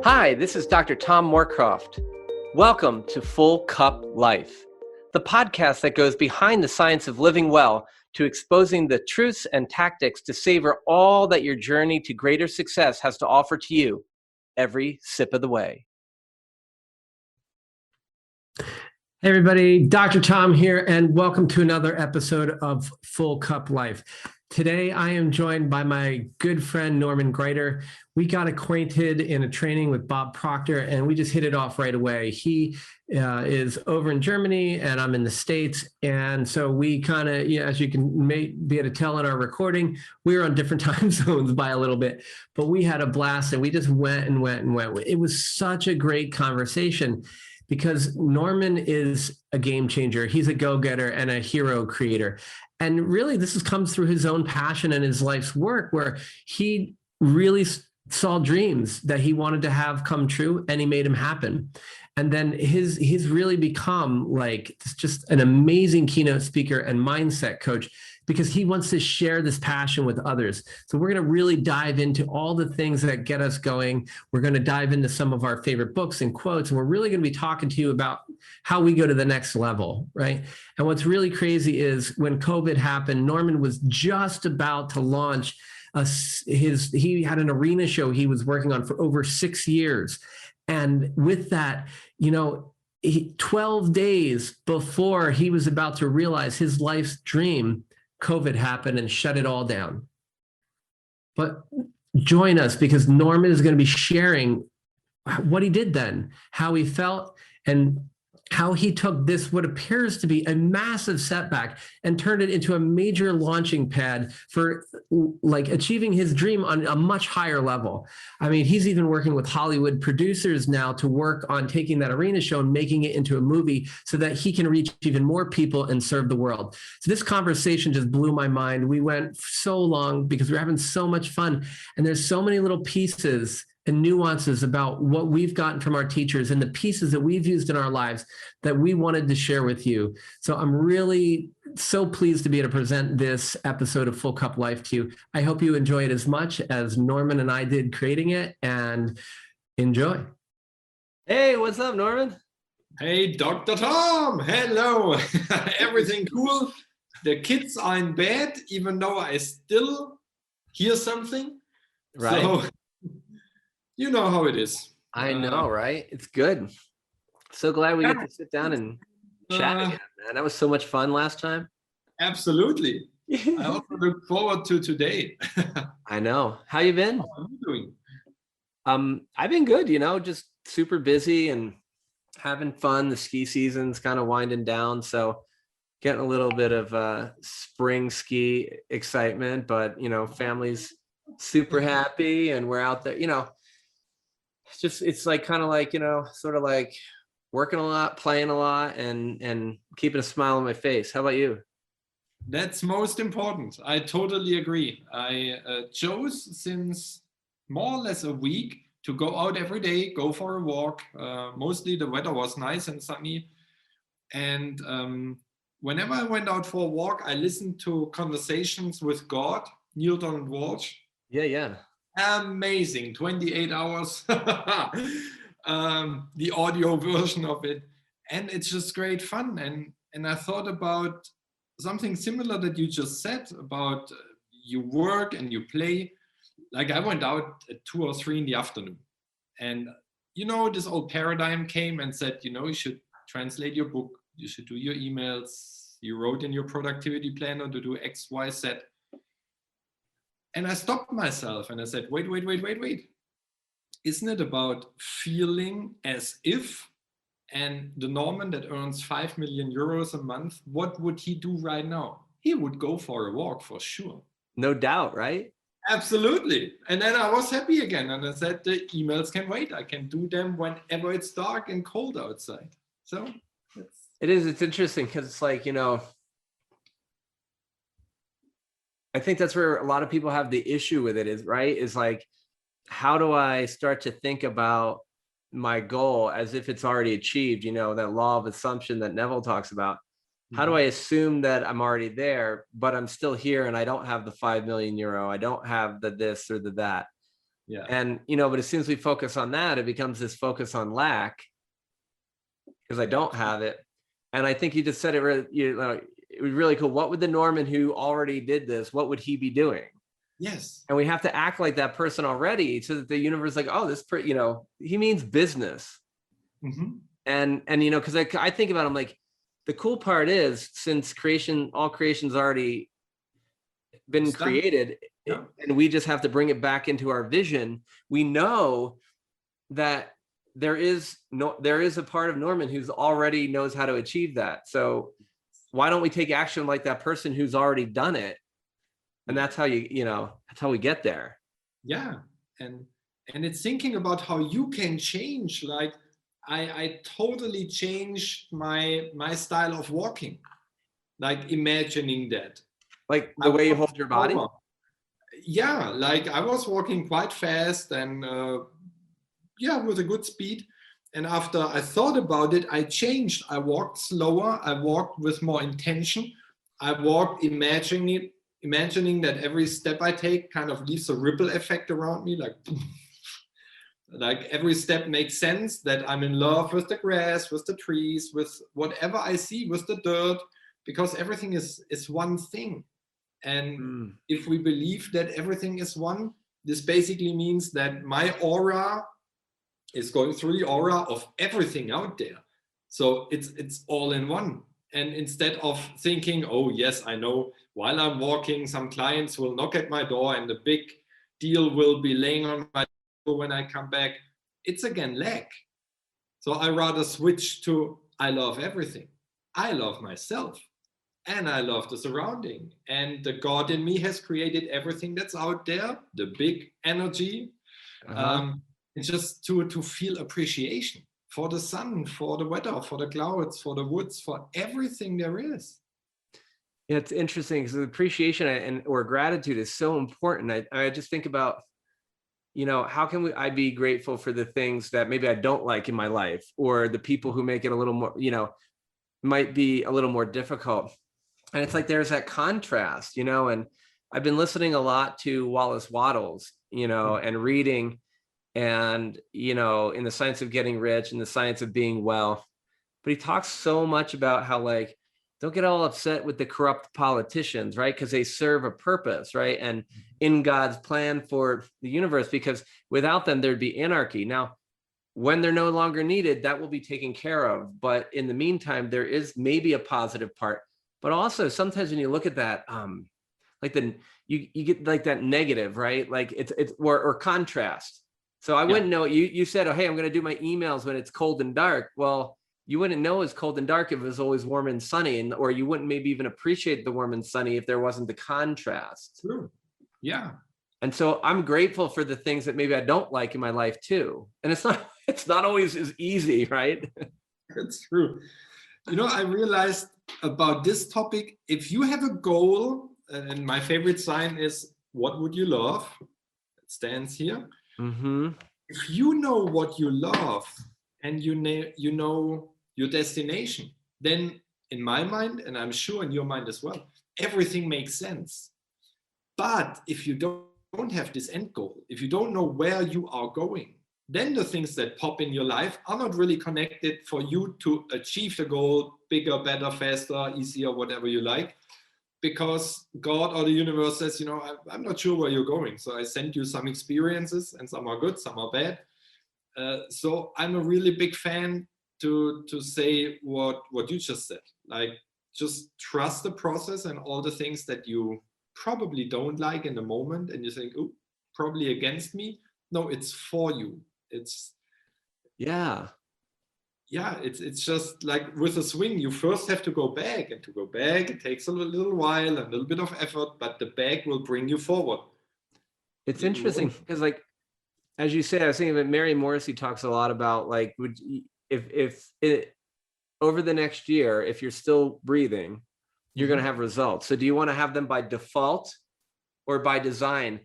Hi, this is Dr. Tom Moorcroft. Welcome to Full Cup Life, the podcast that goes behind the science of living well to exposing the truths and tactics to savor all that your journey to greater success has to offer to you every sip of the way. Hey everybody, Dr. Tom here, and welcome to another episode of Full Cup Life. Today, I am joined by my good friend, Norman Gräter. We got acquainted in a training with Bob Proctor, and we just hit it off right away. He is over in Germany, and I'm in the States. And so we kind of, as you can be able to tell in our recording, we were on different time zones by a little bit, but we had a blast, and we just went. It was such a great conversation, because Norman is a game changer. He's a go-getter and a hero creator. And really, this comes through his own passion and his life's work, where he really saw dreams that he wanted to have come true, and he made them happen. And then he's really become like just an amazing keynote speaker and mindset coach, because he wants to share this passion with others. So we're going to really dive into all the things that get us going. We're going to dive into some of our favorite books and quotes, and we're really going to be talking to you about how we go to the next level, right? And what's really crazy is when COVID happened, Norman was just about to launch he had an arena show he was working on for over 6 years. And with that, 12 days before he was about to realize his life's dream, COVID happened and shut it all down. But join us, because Norman is going to be sharing what he did then, how he felt, and how he took this, what appears to be a massive setback, and turned it into a major launching pad for like achieving his dream on a much higher level. I mean, he's even working with Hollywood producers now to work on taking that arena show and making it into a movie so that he can reach even more people and serve the world. So this conversation just blew my mind. We went so long because we're having so much fun, and there's so many little pieces and nuances about what we've gotten from our teachers and the pieces that we've used in our lives that we wanted to share with you. So I'm really so pleased to be able to present this episode of Full Cup Life to you. I hope you enjoy it as much as Norman and I did creating it, and enjoy. Hey, what's up, Norman? Hey, Dr. Tom. Hello. Everything cool? The kids are in bed, even though I still hear something. Right. So, you know how it is. I know, right? It's good. So glad we get to sit down and chat again, man. That was so much fun last time. Absolutely. I also look forward to today. I know. How you been? How are you doing? I've been good, just super busy and having fun. The ski season's kind of winding down, so getting a little bit of spring ski excitement, but family's super happy, and we're out there, it's like kind of like, sort of like working a lot, playing a lot, and keeping a smile on my face. How about you? That's most important. I totally agree. I chose since more or less a week to go out every day, go for a walk. Mostly the weather was nice and sunny. And whenever I went out for a walk, I listened to conversations with God, Neil Donald Walsh. Yeah. Amazing, 28 hours, the audio version of it. And it's just great fun. And I thought about something similar that you just said about you work and you play. Like I went out at 2 or 3 in the afternoon, and this old paradigm came and said, you should translate your book, you should do your emails, you wrote in your productivity planner to do X, Y, Z. And I stopped myself and I said, wait. Isn't it about feeling as if? And the Norman that earns 5 million euros a month, what would he do right now? He would go for a walk for sure. No doubt, right? Absolutely. And then I was happy again. And I said, the emails can wait. I can do them whenever it's dark and cold outside. So it's interesting, because it's like, I think that's where a lot of people have the issue with it is like, how do I start to think about my goal as if it's already achieved, that law of assumption that Neville talks about. How do I assume that I'm already there, but I'm still here and I don't have the 5 million euro, I don't have the this or the that? Yeah. And, but as soon as we focus on that, it becomes this focus on lack because I don't have it. And I think you just said it really, it was really cool. What would the Norman who already did this, what would he be doing? Yes. And we have to act like that person already so that the universe is like, oh, he means business. Mm-hmm. And because I think about him like, the cool part is since all creation's already been created, yeah. And we just have to bring it back into our vision. We know that there is a part of Norman who's already knows how to achieve that. So why don't we take action like that person who's already done it? And that's how that's how we get there. Yeah. And it's thinking about how you can change. Like I totally changed my style of walking, like imagining that. Like the way you hold your body? Yeah, like I was walking quite fast and with a good speed. And after I thought about it, I changed. I walked slower. I walked with more intention. I walked imagining that every step I take kind of leaves a ripple effect around me, like every step makes sense, that I'm in love with the grass, with the trees, with whatever I see, with the dirt, because everything is one thing. And if we believe that everything is one, this basically means that my aura is going through the aura of everything out there. So it's all in one. And instead of thinking, oh yes, I know, while I'm walking, some clients will knock at my door and the big deal will be laying on my door when I come back, it's again lack. So I rather switch to, I love everything. I love myself. And I love the surrounding. And the God in me has created everything that's out there, the big energy. It's just to feel appreciation for the sun, for the weather, for the clouds, for the woods, for everything there is. Yeah, it's interesting because appreciation or gratitude is so important. I just think about, how can I be grateful for the things that maybe I don't like in my life, or the people who make it a little more, might be a little more difficult. And it's like there's that contrast, and I've been listening a lot to Wallace Wattles, and reading, and, in the science of getting rich and the science of being well. But he talks so much about how, like, don't get all upset with the corrupt politicians, right? Because they serve a purpose, right? And in God's plan for the universe, because without them, there'd be anarchy. Now, when they're no longer needed, that will be taken care of. But in the meantime, there is maybe a positive part. But also sometimes when you look at that, like you get like that negative, right? Like it's or contrast. So I wouldn't know. You said, oh, hey, I'm going to do my emails when it's cold and dark. Well, you wouldn't know it's cold and dark if it was always warm and sunny, or you wouldn't maybe even appreciate the warm and sunny if there wasn't the contrast. True. Yeah. And so I'm grateful for the things that maybe I don't like in my life too. And it's not always as easy, right? It's true. I realized about this topic, if you have a goal, and my favorite sign is, what would you love? It stands here. Mm-hmm. If you know what you love and you know your destination, then in my mind, and I'm sure in your mind as well, everything makes sense. But if you don't have this end goal, if you don't know where you are going, then the things that pop in your life are not really connected for you to achieve the goal bigger, better, faster, easier, whatever you like. Because God or the universe says, I'm not sure where you're going. So I sent you some experiences, and some are good, some are bad. So I'm a really big fan to say what you just said. Like, just trust the process and all the things that you probably don't like in the moment. And you think, oh, probably against me. No, it's for you. It's just like with a swing, you first have to go back, and to go back, it takes a little while, a little bit of effort, but the back will bring you forward. It's interesting because, like, as you say, I was thinking that Mary Morrissey talks a lot about, like, if over the next year, if you're still breathing, you're going to have results. So do you want to have them by default or by design?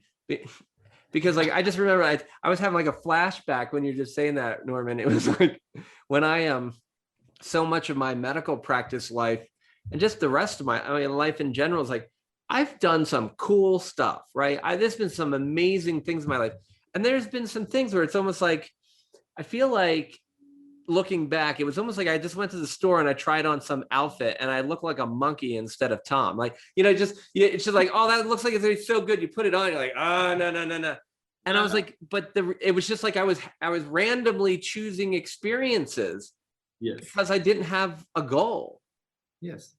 Because, like, I just remember I was having like a flashback when you're just saying that, Norman. It was like when I so much of my medical practice life and just the rest of my life in general is like, I've done some cool stuff, right? There's been some amazing things in my life. And there's been some things where it's almost like, I feel like looking back, it was almost like I just went to the store and I tried on some outfit and I look like a monkey instead of Tom. Like, it's just like, oh, that looks like it's so good. You put it on, you're like, oh, no. And I was like, but it was just like I was randomly choosing experiences because I didn't have a goal. Yes.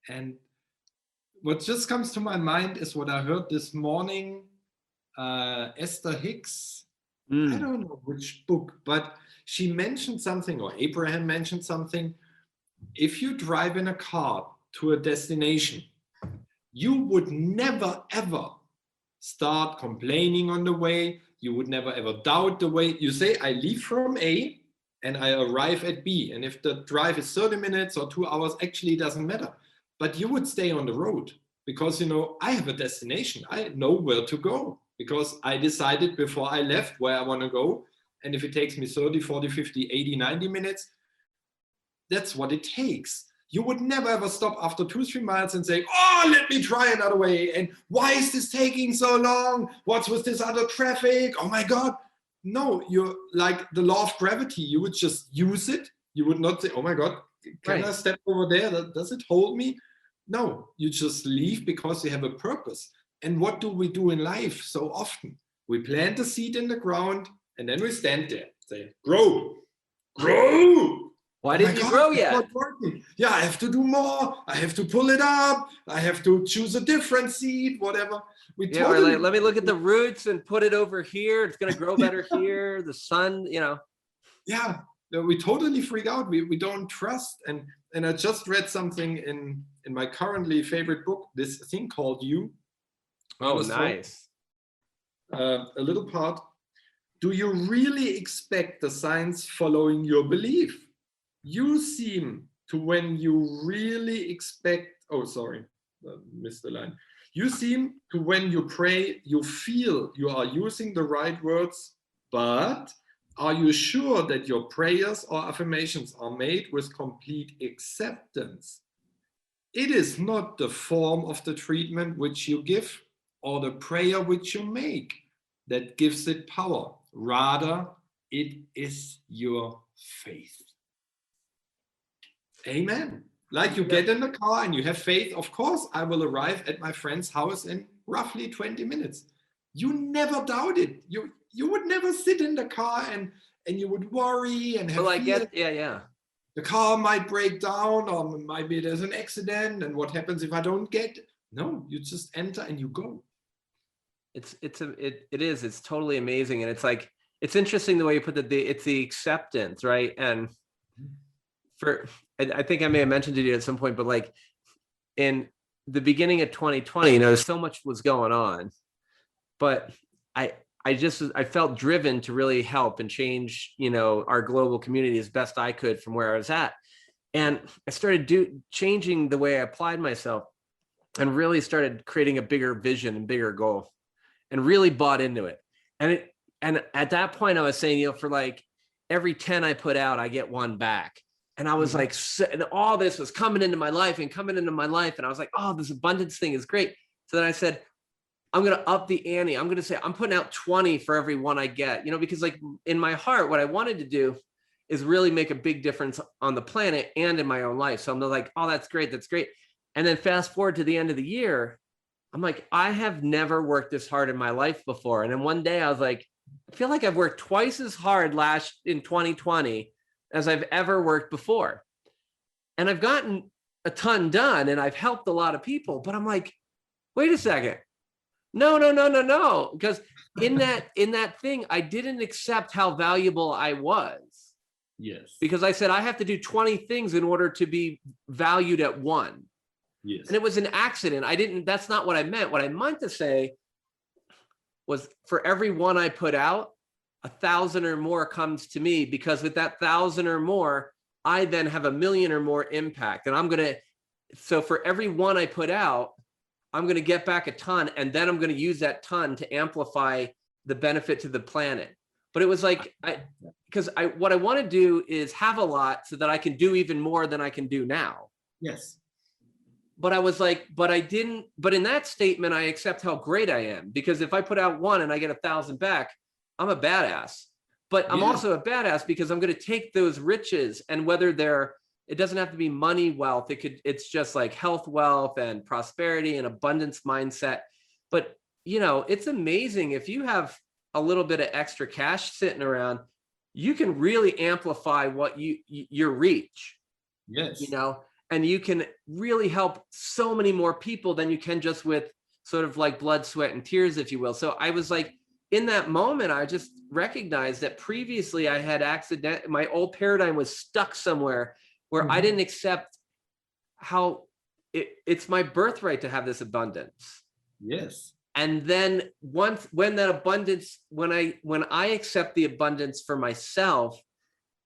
And what just comes to my mind is what I heard this morning, Esther Hicks. I don't know which book, but she mentioned something, or Abraham mentioned something. If you drive in a car to a destination, you would never, ever start complaining on the way. You would never, ever doubt the way. You say, I leave from A and I arrive at B. And if the drive is 30 minutes or 2 hours, actually doesn't matter. But you would stay on the road because, I have a destination. I know where to go because I decided before I left where I want to go. And if it takes me 30, 40, 50, 80, 90 minutes, that's what it takes. You would never ever stop after 2-3 miles and say, oh, let me try another way. And why is this taking so long? What's with this other traffic? Oh my God. No, you're like the law of gravity. You would just use it. You would not say, oh my God, can I step over there? Does it hold me? No, you just leave because you have a purpose. And what do we do in life so often? We plant a seed in the ground and then we stand there, say, grow. Why didn't you grow yet? Yeah, I have to do more. I have to pull it up. I have to choose a different seed, whatever. Or like, let me look at the roots and put it over here. It's going to grow better here. The sun, Yeah, we totally freak out. We don't trust. And I just read something in my currently favorite book, this thing called You. Oh, nice. A little part. Do you really expect the signs following your belief? You seem to, when you really expect, missed the line. You seem to, when you pray, you feel you are using the right words, but are you sure that your prayers or affirmations are made with complete acceptance? It is not the form of the treatment which you give or the prayer which you make that gives it power. Rather, it is your faith. Amen. Like you get in the car and you have faith. Of course, I will arrive at my friend's house in roughly 20 minutes. You never doubt it. You would never sit in the car and you would worry and have fear. The car might break down or maybe there's an accident and what happens if I don't get it? No, you just enter and you go. It is. It's totally amazing. And it's like, it's interesting the way you put it's the acceptance, right? And I think I may have mentioned to you at some point, but like in the beginning of 2020, so much was going on, but I felt driven to really help and change, our global community as best I could from where I was at. And I started changing the way I applied myself and really started creating a bigger vision and bigger goal and really bought into it. And at that point I was saying, for like every 10 I put out, I get 1 back. And I was like, and all this was coming into my life. And I was like, oh, this abundance thing is great. So then I said, I'm going to up the ante. I'm going to say, I'm putting out 20 for every 1 I get, because like in my heart, what I wanted to do is really make a big difference on the planet and in my own life. So I'm like, oh, that's great. That's great. And then fast forward to the end of the year, I'm like, I have never worked this hard in my life before. And then one day I was like, I feel like I've worked twice as hard in 2020 as I've ever worked before. And I've gotten a ton done and I've helped a lot of people, but I'm like, wait a second. No. Because in that thing, I didn't accept how valuable I was. Yes. Because I said, I have to do 20 things in order to be valued at 1. Yes. And it was an accident. That's not what I meant. What I meant to say was for every 1 I put out, 1,000 or more comes to me, because with that 1,000 or more, I then have 1 million or more impact. And so for every 1 I put out, I'm going to get back a ton. And then I'm going to use that ton to amplify the benefit to the planet. But it was like, what I want to do is have a lot so that I can do even more than I can do now. Yes. but I was like, but in that statement, I accept how great I am, because if I put out one and I get 1,000 back, I'm a badass. But I'm also a badass because I'm going to take those riches, and whether it doesn't have to be money wealth. It's just like health wealth and prosperity and abundance mindset. But, it's amazing if you have a little bit of extra cash sitting around, you can really amplify what your reach. Yes. And you can really help so many more people than you can just with sort of like blood, sweat, and tears, if you will. So I was like, in that moment, I just recognized that previously I had my old paradigm was stuck somewhere where I didn't accept how it's my birthright to have this abundance. Yes. And then when that abundance, when I accept the abundance for myself,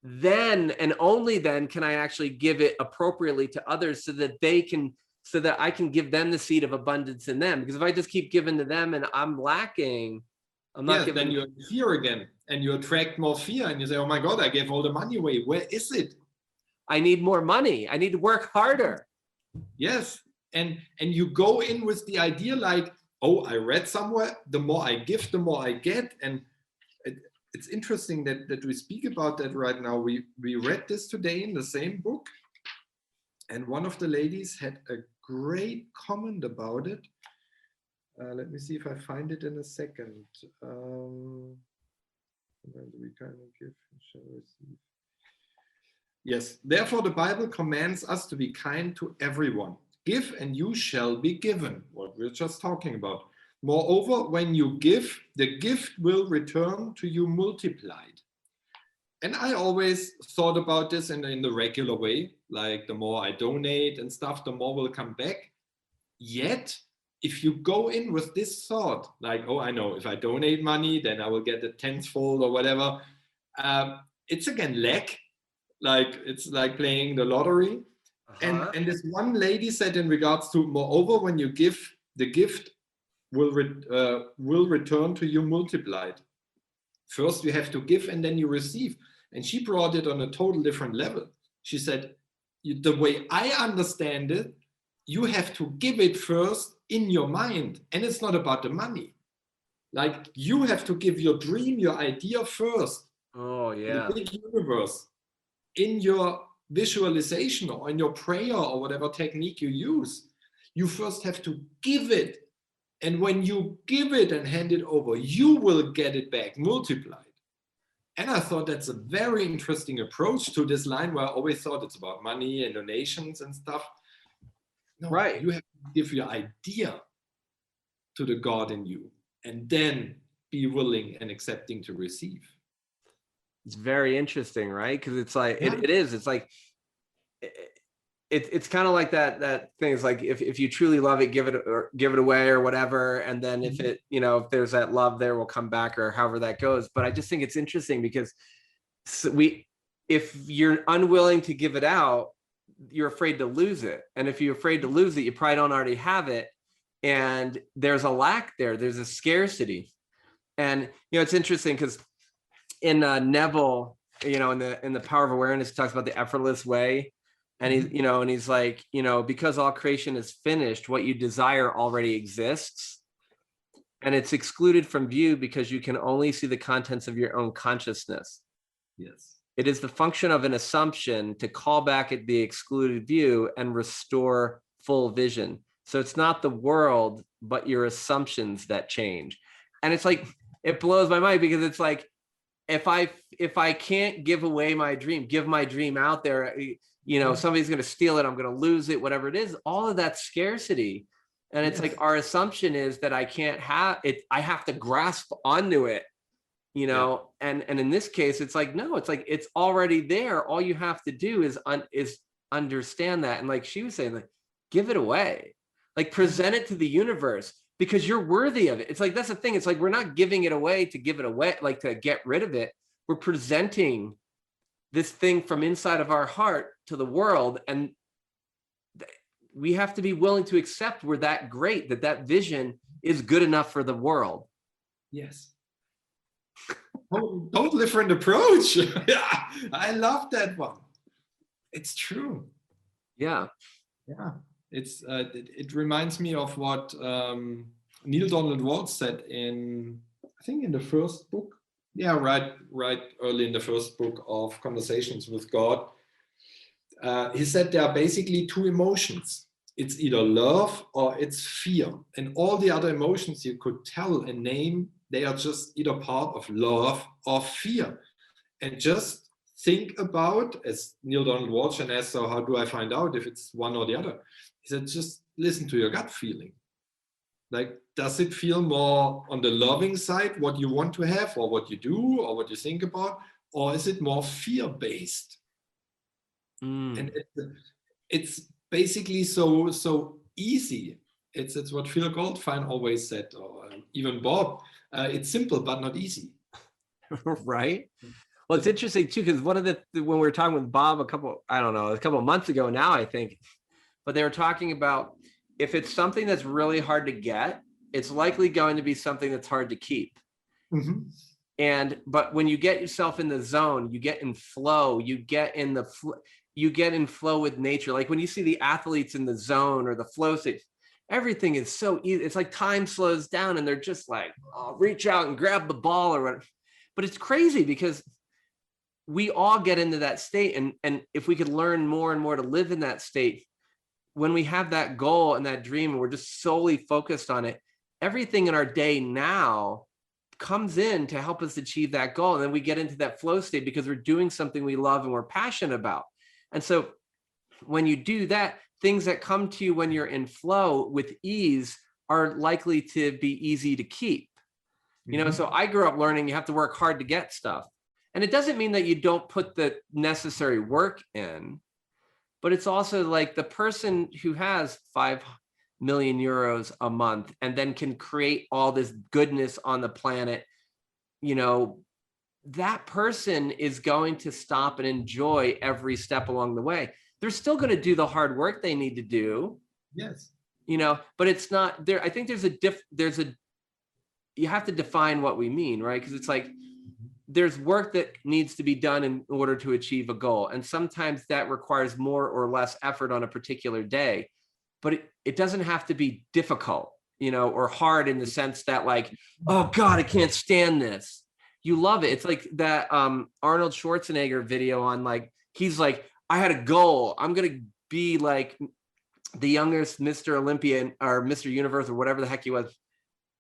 then and only then can I actually give it appropriately to others so that I can give them the seed of abundance in them. Because if I just keep giving to them and I'm lacking, I'm not giving. Then you're in fear again, and you attract more fear, and you say, oh my God, I gave all the money away. Where is it? I need more money. I need to work harder. Yes. And you go in with the idea like, oh, I read somewhere, the more I give, the more I get. And it's interesting that we speak about that right now. We read this today in the same book, and one of the ladies had a great comment about it. Let me see if I find it in a second. We kind of give and shall receive. Yes, therefore the Bible commands us to be kind to everyone. Give and you shall be given, what we're just talking about. Moreover, when you give, the gift will return to you multiplied. And I always thought about this in the regular way, like the more I donate and stuff, the more will come back. Yet, if you go in with this thought, like, oh, I know, if I donate money, then I will get a tenfold or whatever. It's again lack. Like it's like playing the lottery. And this one lady said in regards to, moreover, when you give, the gift will return to you multiplied. First you have to give and then you receive. And she brought it on a total different level. She said, the way I understand it, you have to give it first in your mind. And it's not about the money. Like you have to give your dream, your idea first. Oh yeah. The big universe. In your visualization or in your prayer or whatever technique you use, you first have to give it. And when you give it and hand it over, you will get it back multiplied. And I thought that's a very interesting approach to this line, where I always thought it's about money and donations and stuff. No, right. You have to give your idea to the God in you and then be willing and accepting to receive. It's very interesting, right? Because it's like it is. It's like it's kind of like that thing. It's like if you truly love it, give it away or whatever. And then if it, if there's that love there, will come back, or however that goes. But I just think it's interesting because if you're unwilling to give it out, you're afraid to lose it. And if you're afraid to lose it, you probably don't already have it. And there's a lack there. There's a scarcity. And it's interesting because in Neville, in the Power of Awareness, he talks about the effortless way. And he's like, because all creation is finished, what you desire already exists. And it's excluded from view because you can only see the contents of your own consciousness. Yes. It is the function of an assumption to call back at the excluded view and restore full vision. So it's not the world, but your assumptions that change. And it's like, it blows my mind because it's like, if I can't give away my dream, give my dream out there, somebody's going to steal it, I'm going to lose it, whatever it is, all of that scarcity. And it's like, our assumption is that I can't have it. I have to grasp onto it, and in this case, it's like, no, it's like, it's already there. All you have to do is understand that. And like she was saying, like, give it away, like present it to the universe, because you're worthy of it. It's like, that's the thing. It's like, we're not giving it away to give it away, like to get rid of it. We're presenting this thing from inside of our heart to the world. And we have to be willing to accept we're that great, that vision is good enough for the world. Yes. Totally different approach. I love that one. It's true. Yeah. Yeah. It reminds me of what Neil Donald Walsh said in, I think, in the first book. Yeah, right early in the first book of Conversations with God. He said there are basically two emotions. It's either love or it's fear. And all the other emotions you could tell and name, they are just either part of love or fear. And just think about, as Neil Donald Walsh and asked, so how do I find out if it's one or the other? He said, just listen to your gut feeling. Like, does it feel more on the loving side, what you want to have or what you do or what you think about? Or is it more fear-based? And it's basically so easy. It's what Phil Goldfine always said, or even Bob. It's simple but not easy. Right. Well, it's interesting too, because one of when we were talking with Bob a couple of months ago now, I think, but they were talking about if it's something that's really hard to get, it's likely going to be something that's hard to keep. But when you get yourself in the zone, you get in flow, you get in flow with nature. Like when you see the athletes in the zone or the flow state, everything is so easy. It's like time slows down and they're just like, oh, reach out and grab the ball or whatever. But it's crazy because we all get into that state. And if we could learn more and more to live in that state, when we have that goal and that dream, and we're just solely focused on it, everything in our day now comes in to help us achieve that goal. And then we get into that flow state because we're doing something we love and we're passionate about. And so when you do that, things that come to you when you're in flow with ease are likely to be easy to keep. You know, so I grew up learning you have to work hard to get stuff. And it doesn't mean that you don't put the necessary work in, but it's also like the person who has 5 million euros a month and then can create all this goodness on the planet, you know, that person is going to stop and enjoy every step along the way. They're still going to do the hard work they need to do. Yes. You know, but it's not there. I think you have to define what we mean, right? Because it's like, there's work that needs to be done in order to achieve a goal. And sometimes that requires more or less effort on a particular day, but it doesn't have to be difficult, you know, or hard in the sense that like, oh God, I can't stand this. You love it. It's like that Arnold Schwarzenegger video on like, he's like, I had a goal. I'm going to be like the youngest Mr. Olympia or Mr. Universe or whatever the heck he was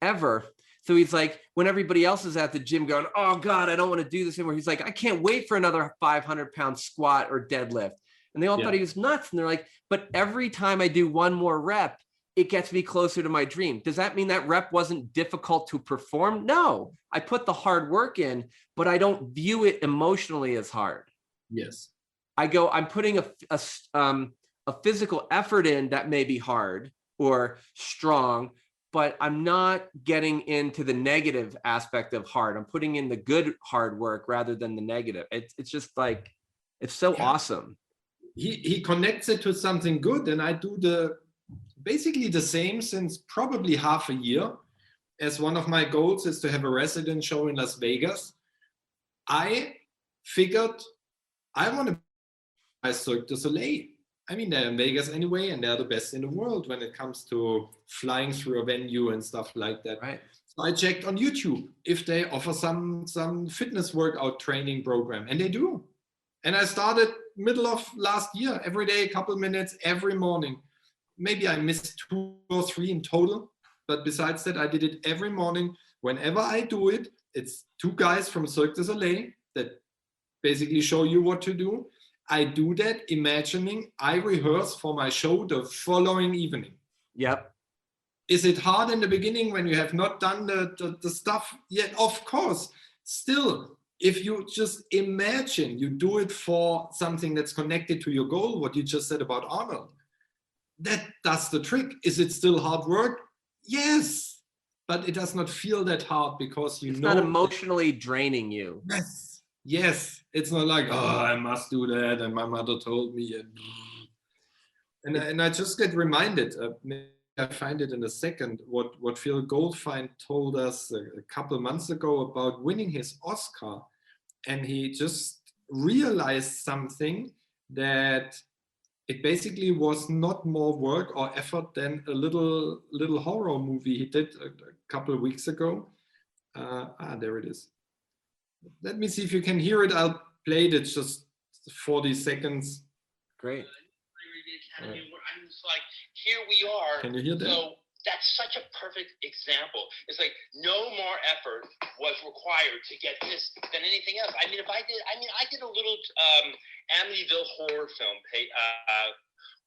ever. So he's like, when everybody else is at the gym going, oh God, I don't want to do this anymore. He's like, I can't wait for another 500-pound squat or deadlift. And they all thought he was nuts. And they're like, but every time I do one more rep, it gets me closer to my dream. Does that mean that rep wasn't difficult to perform? No, I put the hard work in, but I don't view it emotionally as hard. Yes. I'm putting a physical effort in that may be hard or strong, but I'm not getting into the negative aspect of hard. I'm putting in the good hard work rather than the negative. It's just like, it's so awesome. He connects it to something good. And I do basically the same since probably half a year. As one of my goals is to have a resident show in Las Vegas. I figured I want to buy Cirque du Soleil. I mean, they're in Vegas anyway, and they're the best in the world when it comes to flying through a venue and stuff like that. Right. So I checked on YouTube if they offer some fitness workout training program, and they do. And I started middle of last year, every day, a couple minutes, every morning. Maybe I missed 2 or 3 in total, but besides that, I did it every morning. Whenever I do it, it's 2 guys from Cirque du Soleil that basically show you what to do. I do that imagining I rehearse for my show the following evening. Yep. Is it hard in the beginning when you have not done the stuff yet? Of course. Still, if you just imagine you do it for something that's connected to your goal, what you just said about Arnold, that does the trick. Is it still hard work? Yes, but it does not feel that hard because it's not emotionally draining you. Yes. Yes, it's not like, oh, I must do that, and my mother told me, and I just get reminded. I find it in a second. What Phil Goldfine told us a couple months ago about winning his Oscar, and he just realized something that it basically was not more work or effort than a little horror movie he did a couple of weeks ago. There it is. Let me see if you can hear it. I'll play it. It's just 40 seconds. Great. I'm just like, here we are. Can you hear that? So that's such a perfect example. It's like no more effort was required to get this than anything else. I did a little Amityville horror film,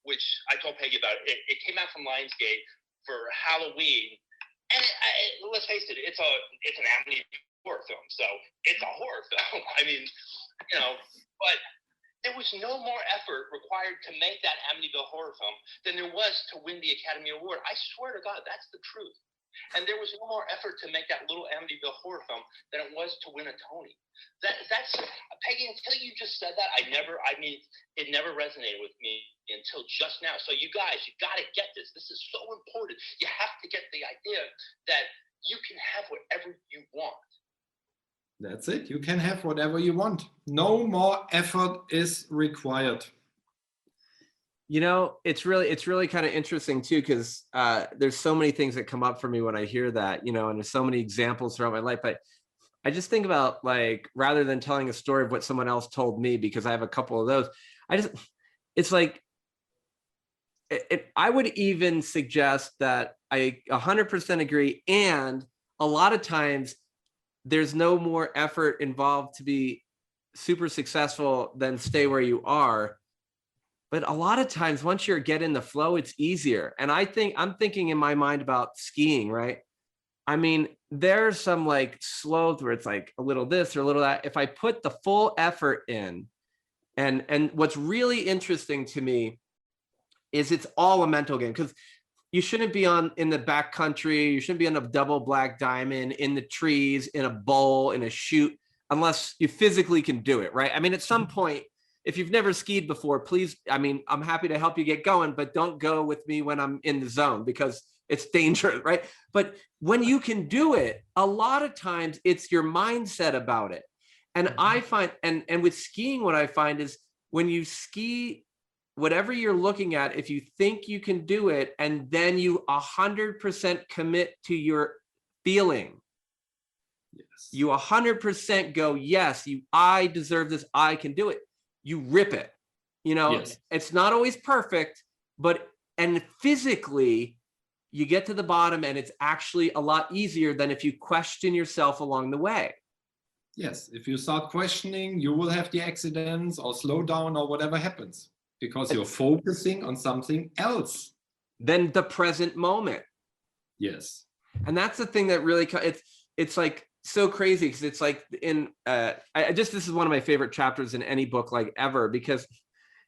which I told Peggy about. It came out from Lionsgate for Halloween, and let's face it, it's an Amityville horror film, so it's a horror film. But there was no more effort required to make that Amityville horror film than there was to win the Academy Award. I swear to God, that's the truth. And there was no more effort to make that little Amityville horror film than it was to win a Tony. That's Peggy, until you just said that, it never resonated with me until just now. So you guys, you got to get this. This is so important. You have to get the idea that you can have whatever you want. That's it. You can have whatever you want. No more effort is required. It's really kind of interesting too, because there's so many things that come up for me when I hear that, and there's so many examples throughout my life. But I just think about, like, rather than telling a story of what someone else told me, because I have a couple of those, it's like, I would even suggest that I 100% agree. And a lot of times there's no more effort involved to be super successful than stay where you are. But a lot of times, once you get in the flow, it's easier. And I'm thinking in my mind about skiing, right? I mean, there's some like sloth where it's like a little this or a little that. If I put the full effort in, and what's really interesting to me is it's all a mental game, because you shouldn't be in the back country. You shouldn't be on a double black diamond, in the trees, in a bowl, in a chute, unless you physically can do it, right? I mean, at some point, if you've never skied before, please, I'm happy to help you get going, but don't go with me when I'm in the zone, because it's dangerous, right? But when you can do it, a lot of times it's your mindset about it. And I find, and with skiing, what I find is when you ski, whatever you're looking at, if you think you can do it, and then you 100% commit to your feeling, yes, you 100% go, yes, I deserve this, I can do it. You rip it. Yes. It's not always perfect, and physically you get to the bottom, and it's actually a lot easier than if you question yourself along the way. Yes, if you start questioning, you will have the accidents or slow down or whatever happens, because you're focusing on something else than the present moment. Yes. And that's the thing that really, it's like so crazy, because it's like this is one of my favorite chapters in any book, like, ever, because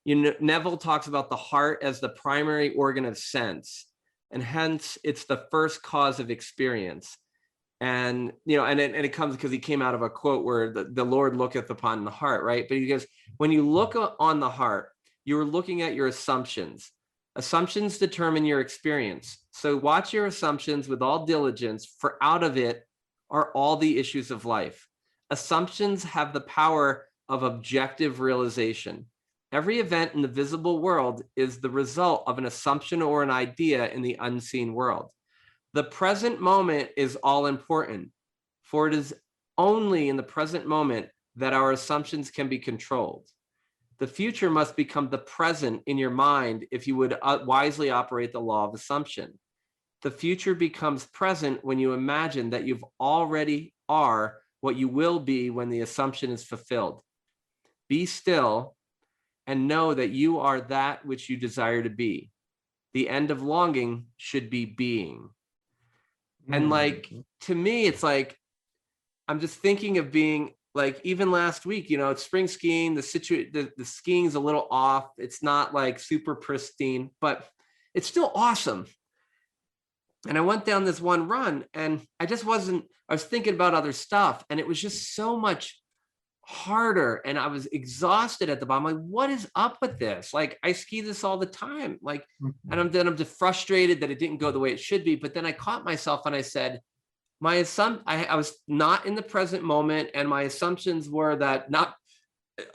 Neville talks about the heart as the primary organ of sense, and hence it's the first cause of experience. And it comes because he came out of a quote where the Lord looketh upon the heart, right? But he goes, when you look on the heart, you're looking at your assumptions. Assumptions determine your experience. So watch your assumptions with all diligence, for out of it are all the issues of life. Assumptions have the power of objective realization. Every event in the visible world is the result of an assumption or an idea in the unseen world. The present moment is all important, for it is only in the present moment that our assumptions can be controlled. The future must become the present in your mind if you would wisely operate the law of assumption. The future becomes present when you imagine that you've already are what you will be when the assumption is fulfilled. Be still and know that you are that which you desire to be. The end of longing should be being. And like, to me, it's like, I'm just thinking of being like, even last week, it's spring skiing, the skiing's a little off. It's not like super pristine, but it's still awesome. And I went down this one run, and I was thinking about other stuff, and it was just so much harder, and I was exhausted at the bottom. Like, what is up with this? Like, I ski this all the time, like, and I'm just frustrated that it didn't go the way it should be. But then I caught myself and I said, I was not in the present moment, and my assumptions were that not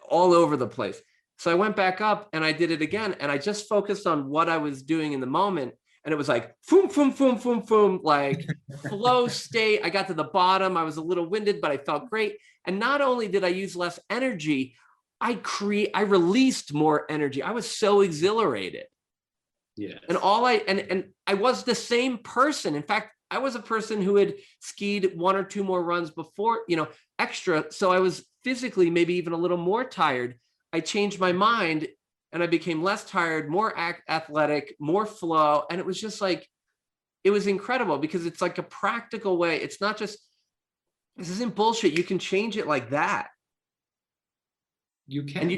all over the place. So I went back up and I did it again. And I just focused on what I was doing in the moment. And it was like, boom, boom, boom, boom, boom, like flow state. I got to the bottom. I was a little winded, but I felt great. And not only did I use less energy, I released more energy. I was so exhilarated. Yes. And I was the same person. In fact, I was a person who had skied 1 or 2 more runs before, extra. So I was physically maybe even a little more tired. I changed my mind and I became less tired, more athletic, more flow. And it was just like, it was incredible because it's like a practical way. It's not just, this isn't bullshit. You can change it like that. You can.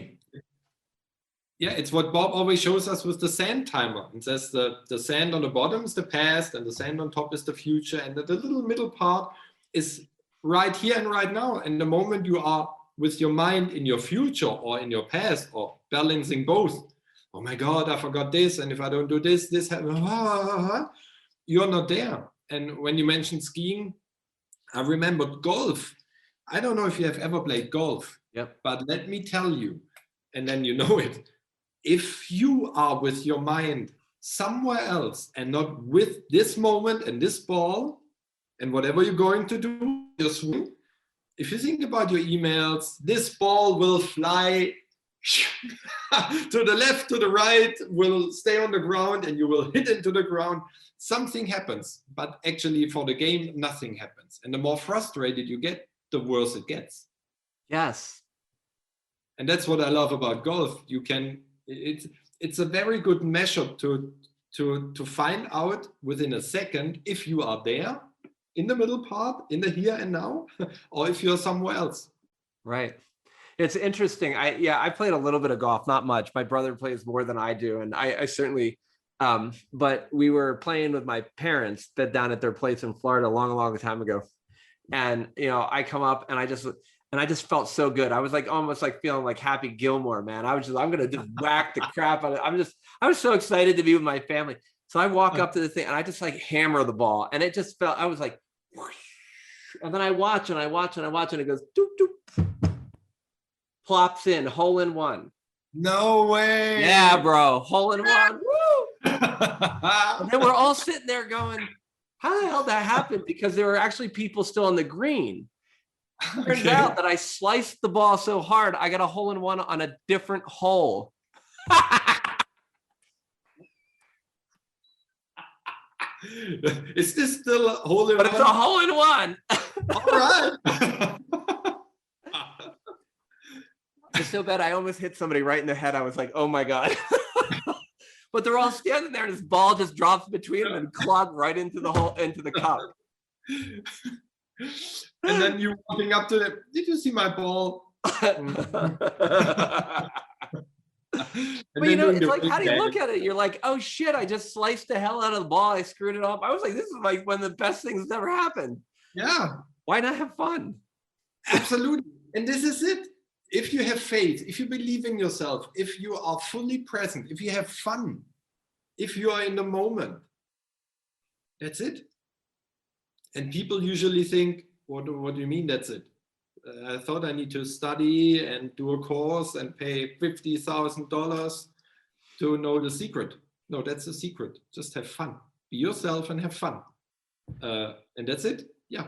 Yeah, it's what Bob always shows us with the sand timer. It says the sand on the bottom is the past and the sand on top is the future. And the little middle part is right here and right now. And the moment you are with your mind in your future or in your past or balancing both, oh my God, I forgot this. And if I don't do this, this happens. You're not there. And when you mentioned skiing, I remembered golf. I don't know if you have ever played golf, but let me tell you, and then you know it. If you are with your mind somewhere else and not with this moment and this ball and whatever you're going to do, your swing, if you think about your emails, this ball will fly to the left, to the right, will stay on the ground and you will hit into the ground. Something happens, but actually for the game, nothing happens. And the more frustrated you get, the worse it gets. Yes. And that's what I love about golf. It's a very good measure to find out within a second if you are there in the middle part, in the here and now, or if you're somewhere else. Right. It's interesting. I played a little bit of golf, not much. My brother plays more than I do. And I certainly, but we were playing with my parents down at their place in Florida a long, long time ago. And, I come up and I just felt so good. I was like, almost like feeling like Happy Gilmore, man. I'm going to just whack the crap out of it. I was so excited to be with my family. So I walk up to the thing and I just like hammer the ball. And it just felt, I was like, whoosh. And then I watch and it goes, doop, doop, plops in, hole in one. No way. Yeah, bro. Hole in one. Woo! And then we're all sitting there going, how the hell did that happen? Because there were actually people still on the green. Turns out that I sliced the ball so hard, I got a hole in one on a different hole. Is this still a hole in one? But it's a hole in one. All right. It's so bad. I almost hit somebody right in the head. I was like, oh my God. But they're all standing there and this ball just drops between them and clogged right into the hole, into the cup. And then you walking up to them, did you see my ball? But it's like, how do you look at it? You're like, oh shit, I just sliced the hell out of the ball. I screwed it up. I was like, this is like one of the best things that's ever happened. Yeah. Why not have fun? Absolutely. And this is it. If you have faith, if you believe in yourself, if you are fully present, if you have fun, if you are in the moment, that's it. And people usually think, what do you mean that's it? I thought I need to study and do a course and pay $50,000 to know the secret. No, that's the secret. Just have fun. Be yourself and have fun. And that's it. Yeah.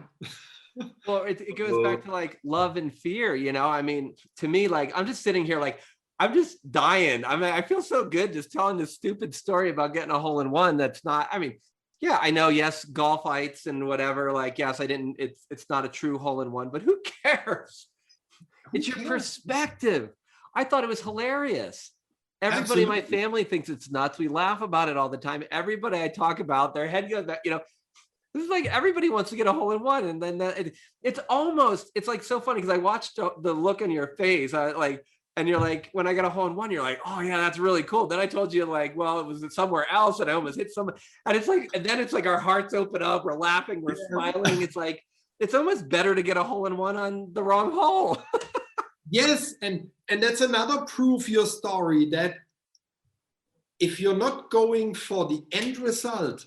Well, it goes back to like love and fear, I mean, to me, like, I'm just sitting here like, I'm just dying. I mean, I feel so good just telling this stupid story about getting a hole in one. That's not, I mean, yeah, I know, yes, golf fights and whatever, like, yes, it's not a true hole in one, but who cares? It's your perspective. I thought it was hilarious. Everybody in my family thinks it's nuts. We laugh about it all the time. Everybody I talk about, their head goes back, this is like everybody wants to get a hole in one. And then it's like so funny because I watched the look on your face. And you're like, when I got a hole in one, you're like, oh yeah, that's really cool. Then I told you like, well, it was somewhere else and I almost hit someone. And then it's like our hearts open up, we're laughing, we're smiling. It's like, it's almost better to get a hole in one on the wrong hole. Yes. And that's another proof your story that if you're not going for the end result,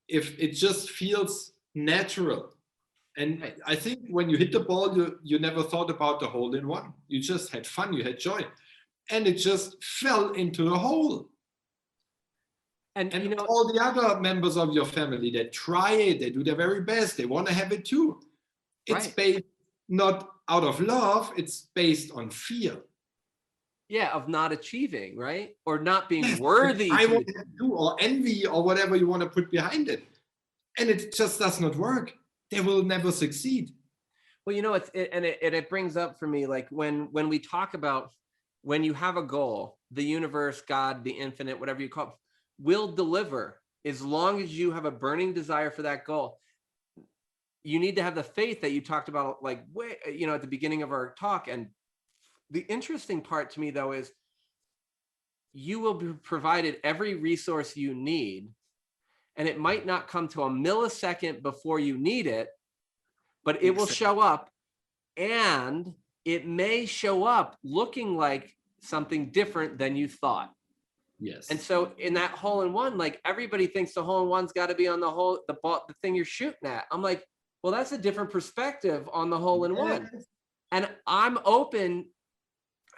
if it just feels natural. And I think when you hit the ball, you never thought about the hole in one. You just had fun, you had joy. and it just fell into the hole. And And you know, all the other members of your family that try it, they do their very best, they want to have it too. It's right. based not out of love, it's based on fear. Yeah, of not achieving, right? Or not being Yes, worthy I to want to do, or envy, or whatever you want to put behind it. And it just does not work. They will never succeed. Well, you know, it brings up for me, like when we talk about when you have a goal, the universe, God, the infinite, whatever you call it, will deliver as long as you have a burning desire for that goal. You need to have the faith that you talked about, like, you know, at the beginning of our talk. And the interesting part to me, though, is you will be provided every resource you need, and it might not come to a millisecond before you need it, but it will show up, and it may show up looking like something different than you thought. Yes. And so in that hole-in-one, like everybody thinks the hole-in-one's got to be on the hole, the ball, the thing you're shooting at. I'm like, well, that's a different perspective on the hole-in-one. Yes. And I'm open.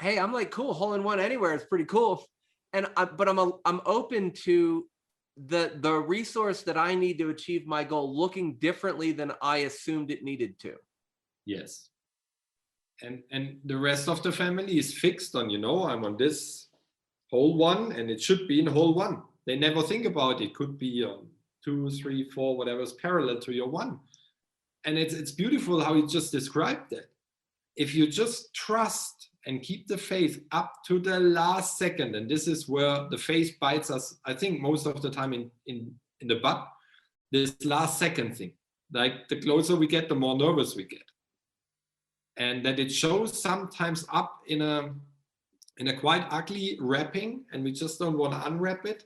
Hey, I'm like, cool, hole-in-one anywhere is pretty cool. And but I'm open to the resource that I need to achieve my goal looking differently than I assumed it needed to. Yes. And the rest of the family is fixed on, you know, I'm on this hole one and it should be in hole one. They never think about it. Could be 2, 3, 4, whatever is parallel to your one. And it's beautiful how you just described that. If you just trust and keep the faith up to the last second, and this is where the faith bites us, I think most of the time in the butt, this last second thing. Like the closer we get, the more nervous we get. And that it shows sometimes up in a quite ugly wrapping, and we just don't want to unwrap it.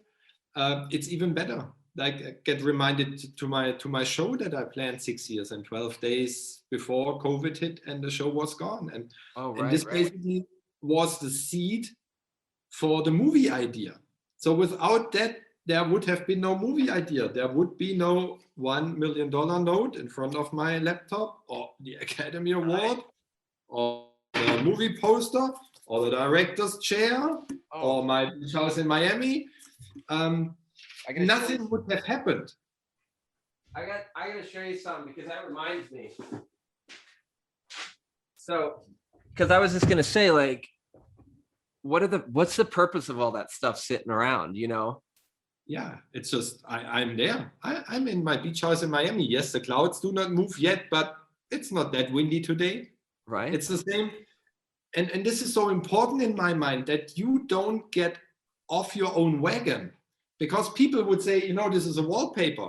It's even better. Like I get reminded to my show that I planned 6 years and 12 days before COVID hit, and the show was gone. And this basically was the seed for the movie idea. So without that, there would have been no movie idea. There would be no $1 million note in front of my laptop, or the Academy Award, or the movie poster, or the director's chair, or my house in Miami. Nothing would have happened. I gotta show you something, because that reminds me. So, because I was just gonna say, like, what's the purpose of all that stuff sitting around, you know? Yeah, it's just I'm there. I'm in my beach house in Miami. Yes, the clouds do not move yet, but it's not that windy today. Right. It's the same. And this is so important in my mind, that you don't get off your own wagon, because people would say, you know, this is a wallpaper.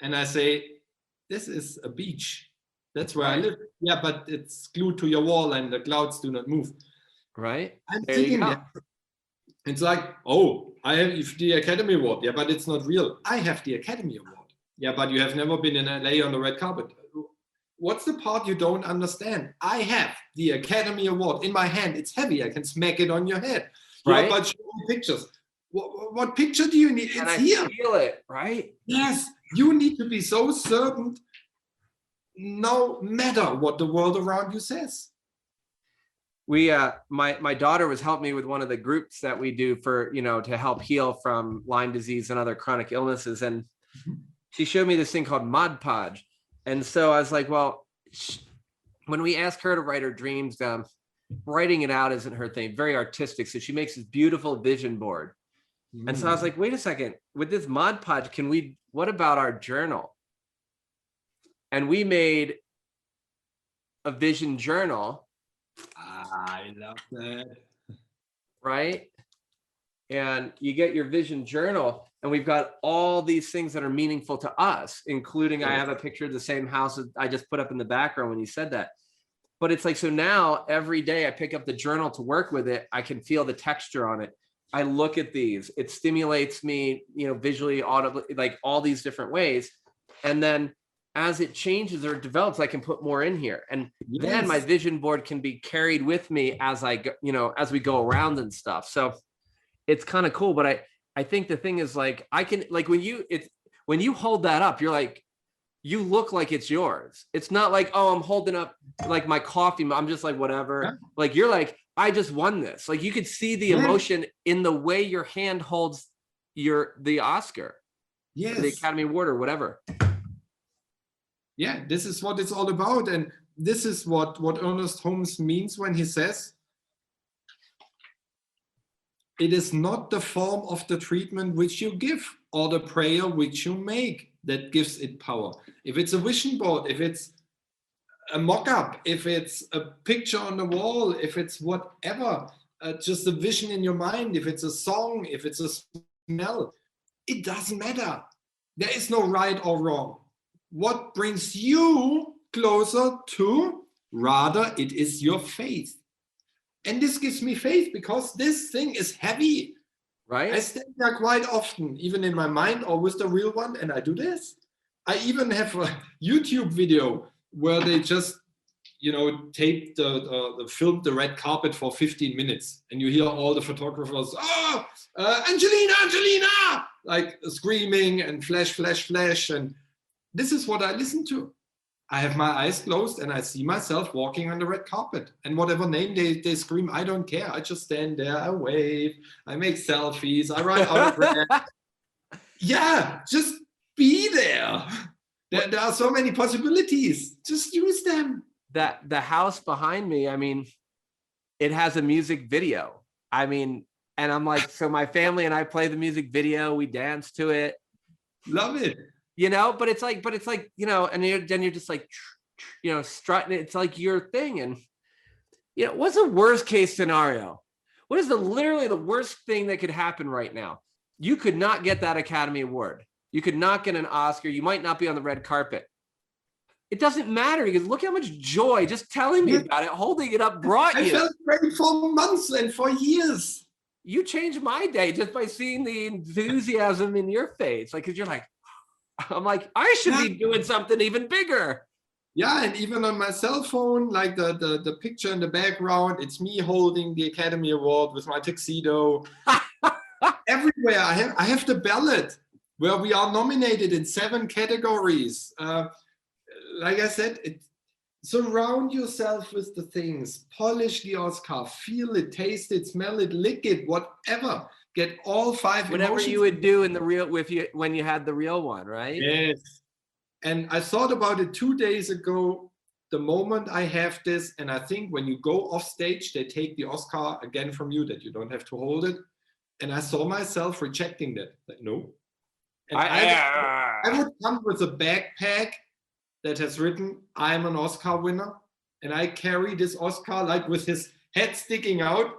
And I say, this is a beach. That's where I live. Yeah, but it's glued to your wall and the clouds do not move. Right. I'm There you sitting go. there. It's like, oh, I have the Academy Award. Yeah, but it's not real. I have the Academy Award. Yeah, but you have never been in LA on the red carpet. What's the part you don't understand? I have the Academy Award in my hand. It's heavy. I can smack it on your head. Right. Yeah, but show me pictures. What picture do you need? And It's I here. feel it, right? Yes, you need to be so certain, no matter what the world around you says. We my daughter was helping me with one of the groups that we do for, you know, to help heal from Lyme disease and other chronic illnesses, and she showed me this thing called Mod Podge. And so I was like, well, when we ask her to write her dreams down, writing it out isn't her thing, very artistic, so she makes this beautiful vision board. And so I was like, wait a second, with this Mod Podge, what about our journal? And we made a vision journal. I love that. Right? And you get your vision journal, and we've got all these things that are meaningful to us, including I have a picture of the same house that I just put up in the background when you said that. But it's like, so now every day I pick up the journal to work with it. I can feel the texture on it. I look at these, it stimulates me, you know, visually, audibly, like all these different ways. And then as it changes or develops, I can put more in here. And then my vision board can be carried with me as I go, you know, as we go around and stuff. So it's kind of cool. But I think the thing is, like, I can, like, when you hold that up, you're like, you look like it's yours. It's not like, oh, I'm holding up like my coffee. I'm just like, whatever. Yeah. Like, you're like, I just won this. Like you could see the Yeah. emotion in the way your hand holds the Oscar, or the Yes. Academy Award or whatever. Yeah, this is what it's all about. And this is what Ernest Holmes means when he says, it is not the form of the treatment which you give or the prayer which you make that gives it power. If it's a vision board, if it's a mock-up, if it's a picture on the wall, if it's whatever, just a vision in your mind, if it's a song, if it's a smell, it doesn't matter. There is no right or wrong. What brings you closer to, rather, it is your faith. And this gives me faith because this thing is heavy. Right? I stand there quite often, even in my mind or with the real one, and I do this. I even have a YouTube video where they just, taped filmed the red carpet for 15 minutes, and you hear all the photographers, Angelina, like screaming and flash, and this is what I listen to. I have my eyes closed and I see myself walking on the red carpet, and whatever name they scream, I don't care. I just stand there, I wave, I make selfies, I write autographs. Yeah, just be there. There are so many possibilities. Just use them. That the house behind me, I mean, it has a music video. I mean, and I'm like, so my family and I play the music video, we dance to it. Love it. But it's like, and then you're just like, strutting it. It's like your thing. And, what's the worst case scenario? What is literally the worst thing that could happen right now? You could not get that Academy Award. You could not get an Oscar. You might not be on the red carpet. It doesn't matter because look how much joy just telling me about it, holding it up brought you. I felt great for months and for years. You changed my day just by seeing the enthusiasm in your face. Like, because you're like, I'm like, I should be doing something even bigger. Yeah, and even on my cell phone, like the picture in the background, it's me holding the Academy Award with my tuxedo. Everywhere, I have the ballot where we are nominated in 7 categories. Like I said, surround yourself with the things, polish the Oscar, feel it, taste it, smell it, lick it, whatever. Get all 5 whatever emotions. You would do in the real when you had the real one, right? Yes. And I thought about it 2 days ago, the moment I have this, and I think when you go off stage, they take the Oscar again from you, that you don't have to hold it. And I saw myself rejecting that. Like, no. And I would come with a backpack that has written, I'm an Oscar winner. And I carry this Oscar like with his head sticking out,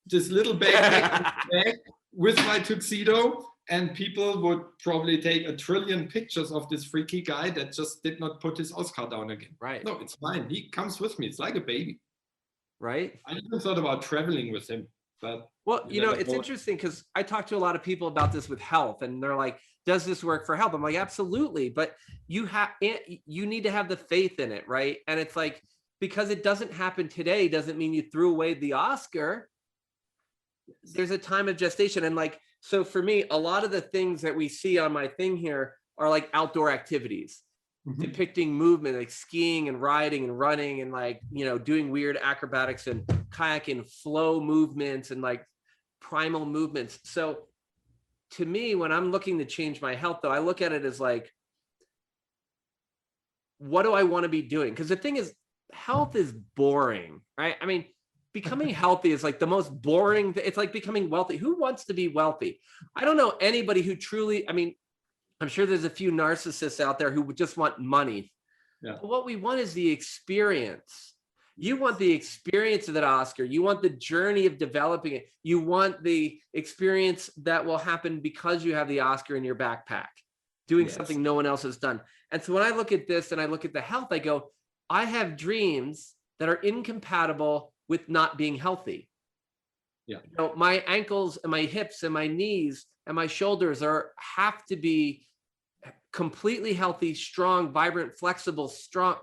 this little backpack with my tuxedo. And people would probably take 1 trillion pictures of this freaky guy that just did not put his Oscar down again. Right. No, it's fine. He comes with me. It's like a baby. Right. I even thought about traveling with him. But well, it's interesting because I talk to a lot of people about this with health, and they're like, does this work for health? I'm like, absolutely. But you need to have the faith in it, right? And it's like, because it doesn't happen today doesn't mean you threw away the Oscar. There's a time of gestation. And like, so for me, a lot of the things that we see on my thing here are like outdoor activities, depicting movement, like skiing and riding and running and like, doing weird acrobatics and kayaking, flow movements and like primal movements. So to me, when I'm looking to change my health, though, I look at it as like, what do I want to be doing? Because the thing is, health is boring, right? I mean, becoming healthy is like the most boring. It's like becoming wealthy. Who wants to be wealthy? I don't know anybody who truly, I mean, I'm sure there's a few narcissists out there who would just want money. Yeah. But what we want is the experience. You want the experience of that Oscar. You want the journey of developing it. You want the experience that will happen because you have the Oscar in your backpack, doing something no one else has done. And so when I look at this and I look at the health, I go, I have dreams that are incompatible with not being healthy. Yeah. My ankles and my hips and my knees and my shoulders have to be completely healthy, strong, vibrant, flexible, strong,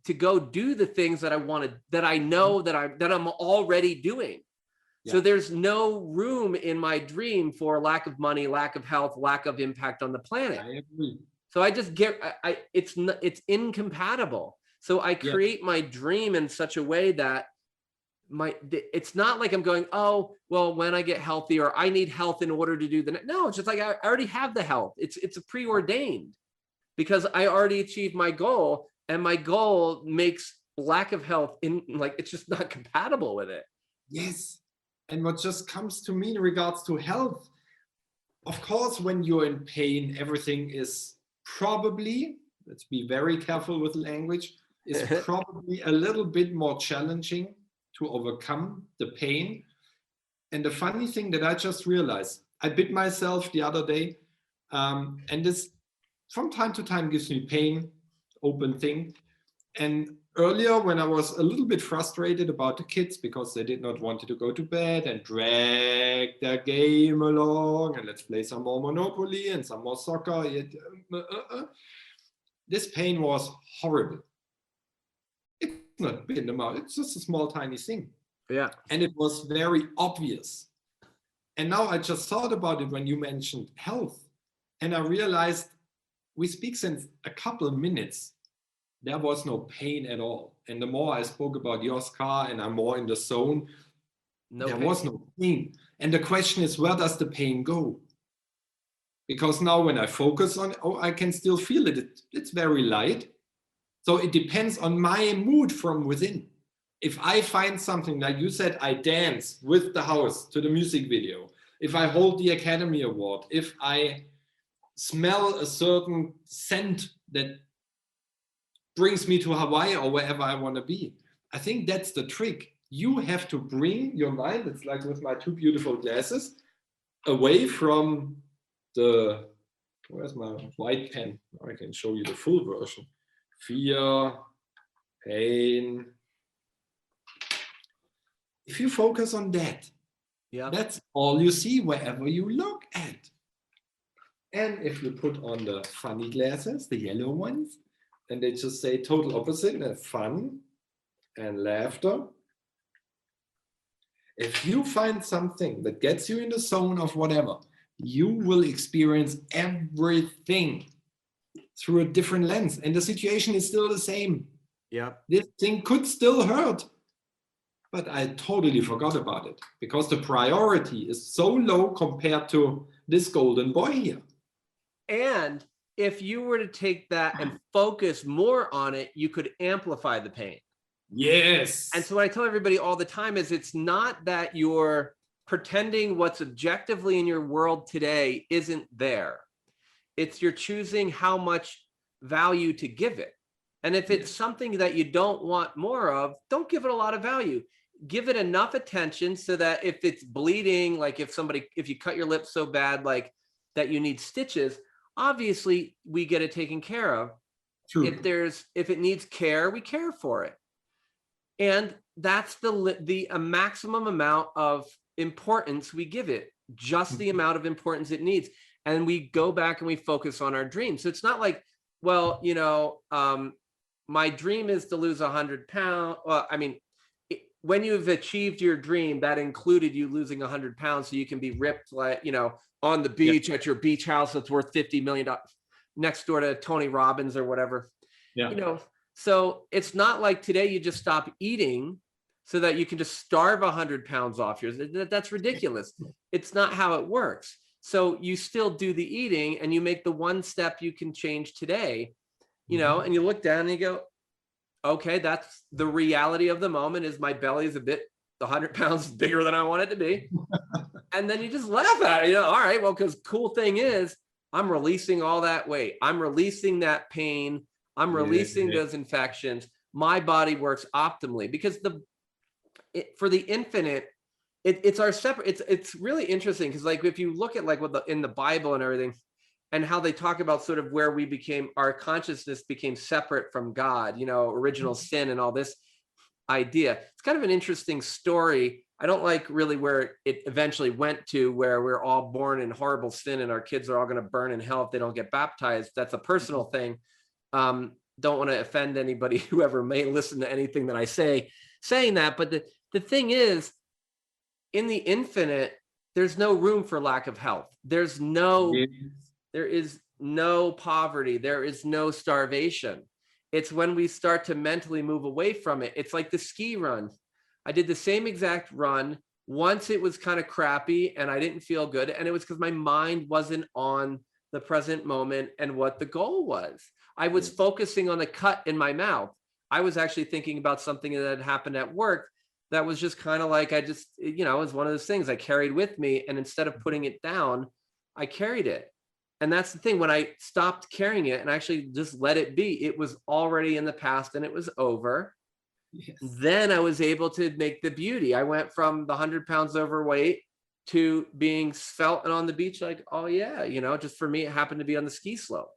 to go do the things that I wanted, that I know that I'm already doing. Yeah. So there's no room in my dream for lack of money, lack of health, lack of impact on the planet. I agree. So I just it's incompatible. So I create my dream in such a way that it's not like I'm going, oh, well, when I get healthy, or I need health in order to do no, it's just like, I already have the health. It's a preordained, because I already achieved my goal, and my goal makes lack of health it's just not compatible with it. Yes. And what just comes to me in regards to health, of course, when you're in pain, everything is probably, let's be very careful with language, is probably a little bit more challenging to overcome the pain. And the funny thing that I just realized, I bit myself the other day, and this from time to time gives me pain, open thing. And earlier, when I was a little bit frustrated about the kids because they did not want to go to bed and drag their game along, and let's play some more Monopoly and some more soccer, this pain was horrible. It's not big amount, it's just a small, tiny thing. Yeah. And it was very obvious. And now I just thought about it when you mentioned health, and I realized we speak since a couple of minutes. There was no pain at all. And the more I spoke about your scar and I'm more in the zone, there was no pain. And the question is, where does the pain go? Because now when I focus on it, I can still feel it. It's very light. So it depends on my mood from within. If I find something, like you said, I dance with the house to the music video, if I hold the Academy Award, if I smell a certain scent that brings me to Hawaii or wherever I want to be, I think that's the trick. You have to bring your mind, it's like with my two beautiful glasses, away from the, where's my white pen? I can show you the full version. Fear, pain. If you focus on that, that's all you see wherever you look at. And if you put on the funny glasses, the yellow ones, and they just say total opposite, fun and laughter. If you find something that gets you in the zone of whatever, you will experience everything through a different lens, and the situation is still the same. Yeah. This thing could still hurt, but I totally forgot about it because the priority is so low compared to this golden boy here. And if you were to take that and focus more on it, you could amplify the pain. Yes. And so what I tell everybody all the time is, it's not that you're pretending what's objectively in your world today isn't there. It's you're choosing how much value to give it. And if it's something that you don't want more of, don't give it a lot of value. Give it enough attention so that if it's bleeding, like if you cut your lip so bad, like that you need stitches, obviously we get it taken care of. True. If it needs care, we care for it. And that's the maximum amount of importance we give it, just the amount of importance it needs. And we go back and we focus on our dreams. So it's not like, well, my dream is to lose 100 pounds. Well, I mean, when you've achieved your dream, that included you losing 100 pounds so you can be ripped, like, on the beach at your beach house that's worth $50 million next door to Tony Robbins or whatever. Yeah. So it's not like today you just stop eating so that you can just starve 100 pounds off yours. That's ridiculous. It's not how it works. So you still do the eating and you make the one step you can change today, and you look down and you go, okay, that's the reality of the moment, is my belly is 100 pounds bigger than I want it to be. And then you just laugh at it, all right, well, because cool thing is I'm releasing all that weight. I'm releasing that pain. I'm releasing those infections. My body works optimally because for the infinite, it's our separate, it's really interesting. Cause like, if you look at like in the Bible and everything, and how they talk about sort of where our consciousness became separate from God, original sin and all this idea. It's kind of an interesting story. I don't like really where it eventually went to, where we're all born in horrible sin and our kids are all going to burn in hell if they don't get baptized. That's a personal thing. Don't want to offend anybody, whoever may listen to anything that I saying that. But the thing is, in the infinite, there's no room for lack of health. There is no poverty. There is no starvation. It's when we start to mentally move away from it. It's like the ski run. I did the same exact run. Once it was kind of crappy and I didn't feel good. And it was because my mind wasn't on the present moment and what the goal was. I was focusing on the cut in my mouth. I was actually thinking about something that had happened at work that was just kind of like, I just, you know, it was one of those things I carried with me. And instead of putting it down, I carried it. And that's the thing, when I stopped carrying it and actually just let it be, it was already in the past and it was over. Yes. Then I was able to make the beauty. I went from the 100 pounds overweight to being felt and on the beach like, oh yeah, you know, just for me, it happened to be on the ski slope.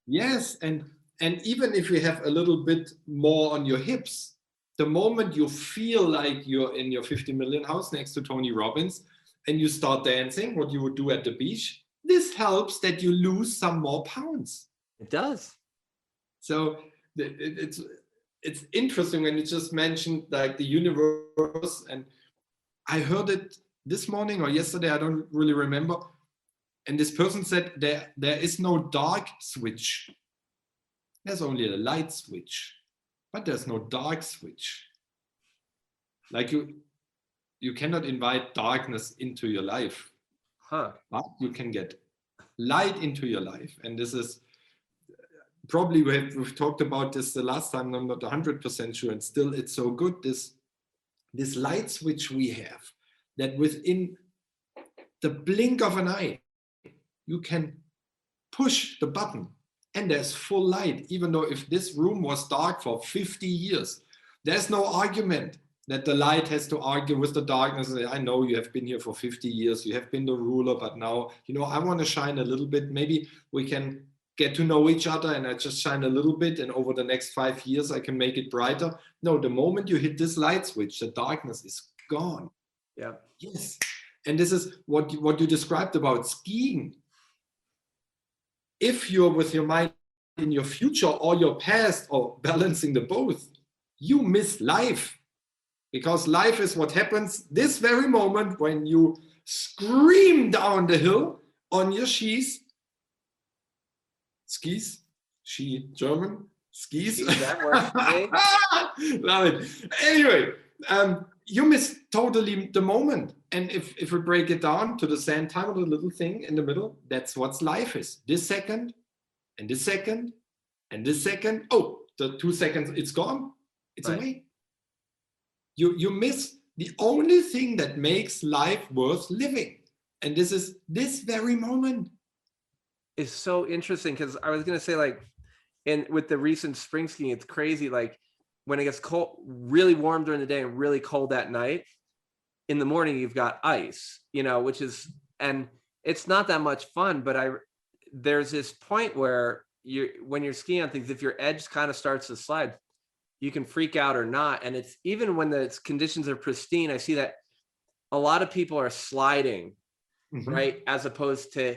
Yes, and even if you have a little bit more on your hips, the moment you feel like you're in your 50 million house next to Tony Robbins and you start dancing, what you would do at the beach, this helps that you lose some more pounds. It does. So it's interesting when you just mentioned like the universe, and I heard it this morning or yesterday, I don't really remember. And this person said there is no dark switch. There's only a light switch, but there's no dark switch. Like you cannot invite darkness into your life, but you can get light into your life. And this is probably, we've talked about this the last time, I'm not 100% sure, and still it's so good, this light switch we have, that within the blink of an eye, you can push the button and there's full light. Even though if this room was dark for 50 years, there's no argument that the light has to argue with the darkness. I know you have been here for 50 years, you have been the ruler, but now, you know, I want to shine a little bit. Maybe we can get to know each other and I just shine a little bit, and over the next 5 years, I can make it brighter. No, the moment you hit this light switch, the darkness is gone. Yeah. Yes. And this is what you described about skiing. If you're with your mind in your future or your past or balancing the both, you miss life. Because life is what happens this very moment when you scream down the hill on your skis, ski, German, skis. That works. Love it. Anyway, you miss totally the moment. And if we break it down to the sand time or the little thing in the middle, that's what life is. This second, and this second, and this second. Oh, the 2 seconds, it's gone. It's away. You miss the only thing that makes life worth living. And this is this very moment. It's so interesting because I was going to say, like, with the recent spring skiing, it's crazy. Like when it gets cold, really warm during the day and really cold at night, in the morning, you've got ice, you know, and it's not that much fun, but there's this point where when you're skiing on things, if your edge kind of starts to slide, you can freak out or not. And it's even when the conditions are pristine, I see that a lot of people are sliding, right? As opposed to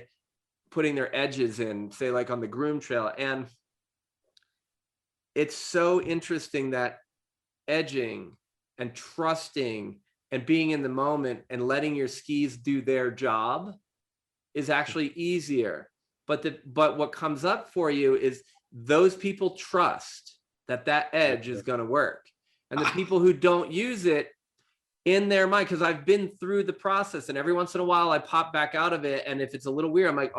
putting their edges in, say like on the groom trail. And it's so interesting that edging and trusting and being in the moment and letting your skis do their job is actually easier. But what comes up for you is those people trust that edge is going to work. And the people who don't use it in their mind, because I've been through the process and every once in a while I pop back out of it. And if it's a little weird, I'm like,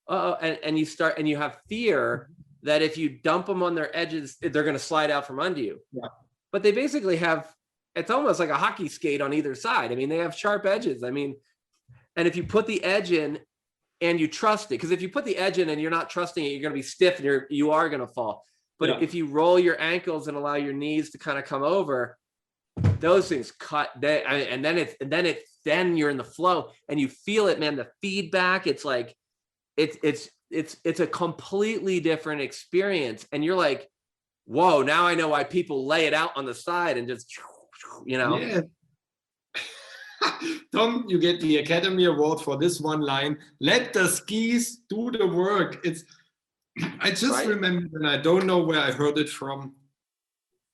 and you have fear that if you dump them on their edges, they're going to slide out from under you. Yeah. But they basically have, it's almost like a hockey skate on either side. I mean, they have sharp edges. I mean, and if you put the edge in and you trust it, because if you put the edge in and you're not trusting it, you're going to be stiff and you are going to fall. But if you roll your ankles and allow your knees to kind of come over, those things cut. And then you're in the flow and you feel it, man. The feedback, it's like, it's a completely different experience. And you're like, whoa, now I know why people lay it out on the side and just, you know. Yeah. Tom, you get the Academy Award for this one line. Let the skis do the work. I just remember, and I don't know where I heard it from.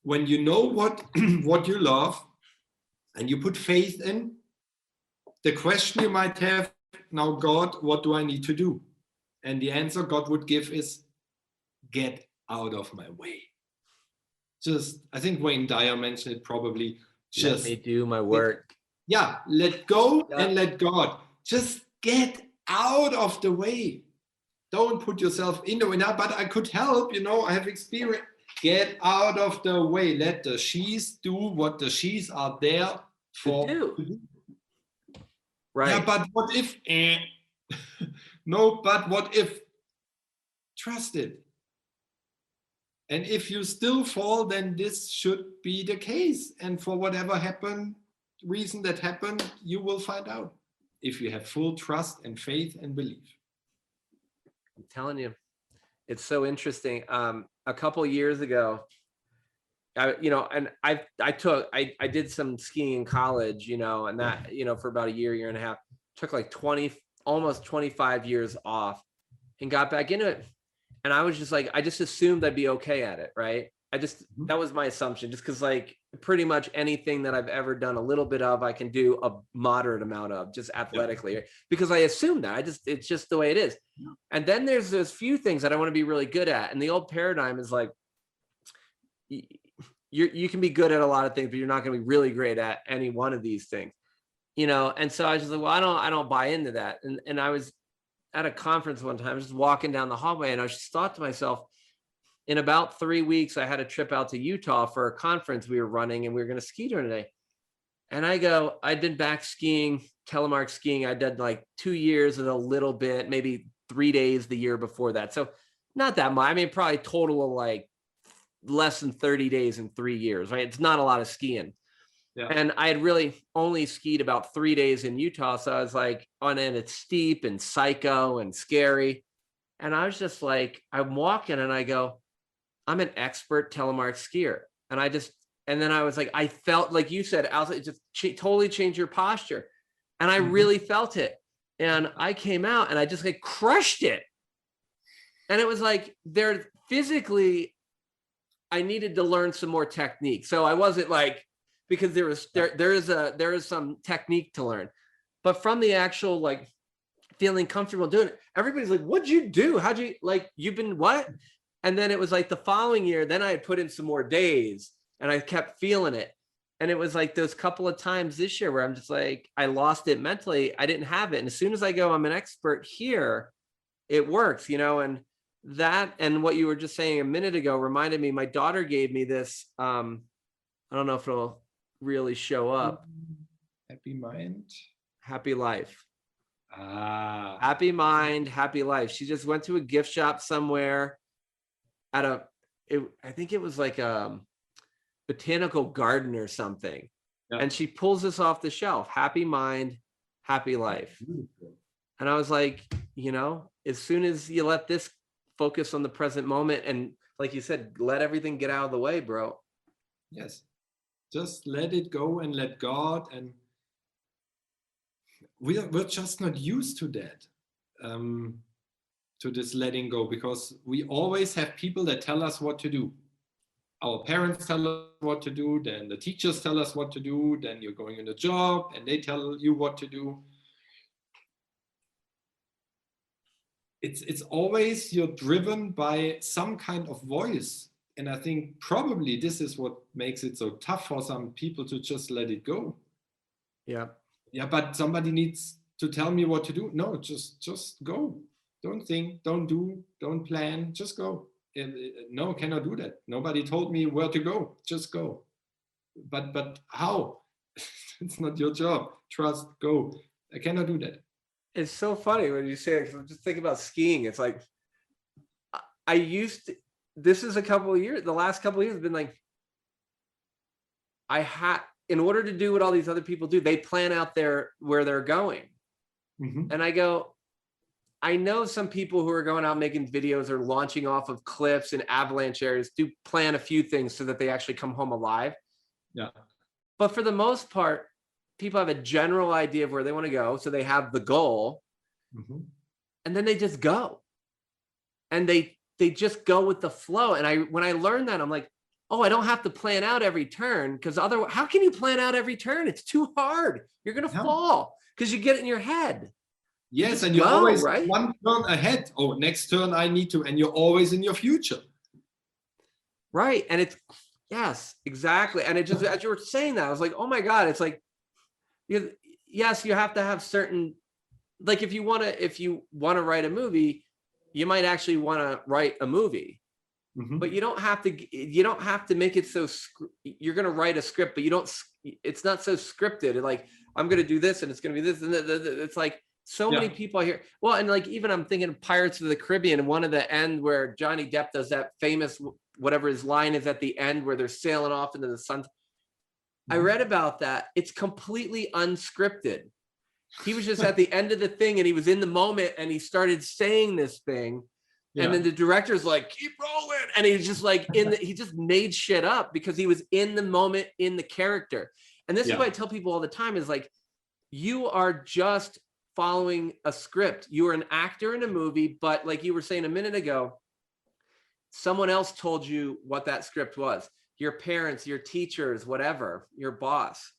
When you know what you love and you put faith in, the question you might have, now God, what do I need to do? And the answer God would give is, get out of my way. I think Wayne Dyer mentioned it probably, Let me do my work. Yeah, let go Yeah. and let God. Just get out of the way. Don't put yourself in the way. Now, but I could help, I have experience. Get out of the way. Let the she's do what the she's are there for. To do. Right. Yeah, but what if? No, but what if? Trust it. And if you still fall, then this should be the case. And for whatever reason that happened, you will find out if you have full trust and faith and belief. I'm telling you, it's so interesting. A couple years ago, I did some skiing in college, and that, for about a year and a half, took like almost 25 years off and got back into it. And I was just like, I just assumed I'd be okay at it. Right. That was my assumption, just because like pretty much anything that I've ever done a little bit of, I can do a moderate amount of, just athletically, because I assumed that it's just the way it is. And then there's those few things that I want to be really good at. And the old paradigm is like, you can be good at a lot of things, but you're not going to be really great at any one of these things, And so I was just like, well, I don't buy into that. And I was at a conference one time, just walking down the hallway, and I just thought to myself, in about 3 weeks, I had a trip out to Utah for a conference we were running, and we were going to ski during the day. And I'd been back skiing, telemark skiing. I did like 2 years and a little bit, maybe 3 days the year before that. So not that much. I mean, probably total of like less than 30 days in 3 years, right? It's not a lot of skiing. Yeah. And I had really only skied about 3 days in Utah. So I was like, and it's steep and psycho and scary. And I was just like, I'm walking and I go, I'm an expert telemark skier. And then I was like, I felt like you said, it just totally changed your posture. And I really felt it. And I came out and I just like crushed it. And it was like, physically, I needed to learn some more technique. So I wasn't like, because there is some technique to learn, but from the actual like feeling comfortable doing it, everybody's like, what'd you do? How'd you, like, you've been what? And then it was like the following year, then I had put in some more days and I kept feeling it. And it was like those couple of times this year where I'm just like, I lost it mentally. I didn't have it. And as soon as I go, I'm an expert here, it works, and that, and what you were just saying a minute ago reminded me, my daughter gave me this, I don't know if it'll really show up. Happy mind, happy life. Happy mind, happy life. She just went to a gift shop somewhere I think it was like a botanical garden or something. Yeah. And she pulls this off the shelf, happy mind, happy life. And I was like, as soon as you let this focus on the present moment, and like you said, let everything get out of the way, bro. Yes. Just let it go and let God. And we're just not used to that, to this letting go, because we always have people that tell us what to do. Our parents tell us what to do, then the teachers tell us what to do, then you're going in a job and they tell you what to do. It's always you're driven by some kind of voice. And I think probably this is what makes it so tough for some people to just let it go. Yeah. Yeah, but somebody needs to tell me what to do. No, just go. Don't think, don't do, don't plan, just go. No, cannot do that. Nobody told me where to go. Just go. But how? It's not your job. Trust, go. I cannot do that. It's so funny when you say it, 'cause I'm just thinking about skiing. It's like, this is the last couple of years have been like, in order to do what all these other people do, they plan out where they're going. Mm-hmm. And I go, I know some people who are going out making videos or launching off of cliffs and avalanche areas do plan a few things so that they actually come home alive. Yeah. But for the most part, people have a general idea of where they want to go. So they have the goal, mm-hmm. and then they just go. And they just go with the flow. And when I learned that, I'm like, oh, I don't have to plan out every turn, because otherwise, how can you plan out every turn? It's too hard. You're going to fall because you get it in your head. Yes, and you're always right? One turn ahead. Oh, next turn I need to, and you're always in your future. Right. And Yes, exactly. And it just, as you were saying that, I was like, oh my God, it's like, yes, you have to have certain, like if you want to write a movie, you might actually want to write a movie, but you don't have to make it so, you're going to write a script, but it's not so scripted. Like, I'm going to do this and it's going to be this. And it's like so many people here. Well, and like, even I'm thinking of Pirates of the Caribbean, one of the end where Johnny Depp does that famous, whatever his line is at the end, where they're sailing off into the sun. I read about that. It's completely unscripted. He was just at the end of the thing and he was in the moment and he started saying this thing. And then the director's like, keep rolling. And he's just like, he just made shit up because he was in the moment, in the character. And this is what I tell people all the time is like, you are just following a script. You are an actor in a movie, but like you were saying a minute ago, someone else told you what that script was. Your parents, your teachers, whatever, your boss.